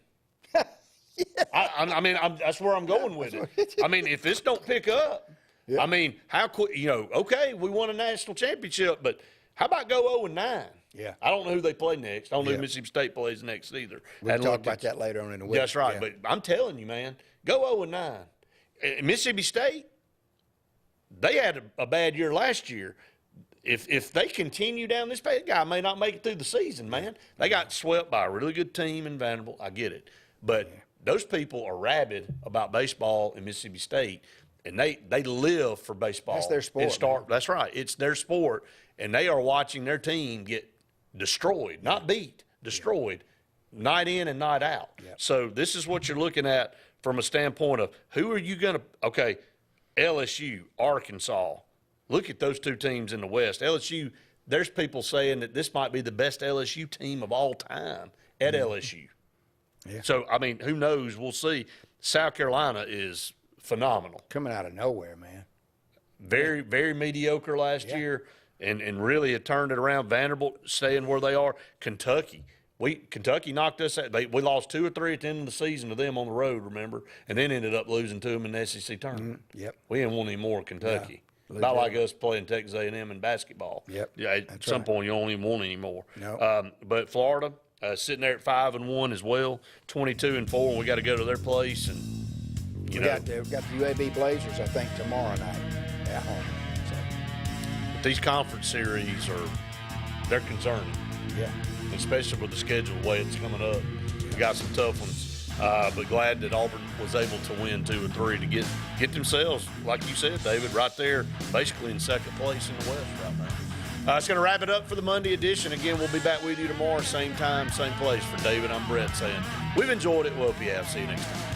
I mean, that's where I'm going with it. I mean, if this don't pick up, I mean, how quick, okay, we won a national championship, but how about go 0-9? Yeah. I don't know who they play next. I don't know who Mississippi State plays next either. We'll talk about that later on in the week. That's right. Yeah. But I'm telling you, man, go 0-9. Mississippi State, they had a bad year last year. If they continue down this path, guy may not make it through the season, man. They got swept by a really good team in Vanderbilt. I get it. But those people are rabid about baseball in Mississippi State, and they live for baseball. That's their sport. That's right. It's their sport, and they are watching their team get destroyed, not beat, destroyed, night in and night out. So this is what you're looking at from a standpoint of who are you going to – okay, LSU, Arkansas. Look at those 2 teams in the West. LSU, there's people saying that this might be the best LSU team of all time at LSU. Yeah. So, I mean, who knows? We'll see. South Carolina is phenomenal. Coming out of nowhere, man. Very, very mediocre last year, and really it turned it around. Vanderbilt staying where they are. Kentucky knocked us out. We lost 2 or 3 at the end of the season to them on the road, remember? And then ended up losing to them in the SEC tournament. Yep. We ain't won any more Kentucky. About like us playing Texas A&M in basketball. Yep. Yeah, at some point you don't even want any more. No. But Florida sitting there at 5-1 as well, 22-4, and we got to go to their place. And we got the UAB Blazers, I think, tomorrow night at home. So. But these conference series they're concerning. Yeah. Especially with the schedule, the way it's coming up. We got some tough ones. But glad that Auburn was able to win 2 or 3 to get themselves, like you said, David, right there, basically in second place in the West right now. It's going to wrap it up for the Monday edition. Again, we'll be back with you tomorrow, same time, same place. For David, I'm Brett saying we've enjoyed it. We'll hope you have. See you next time.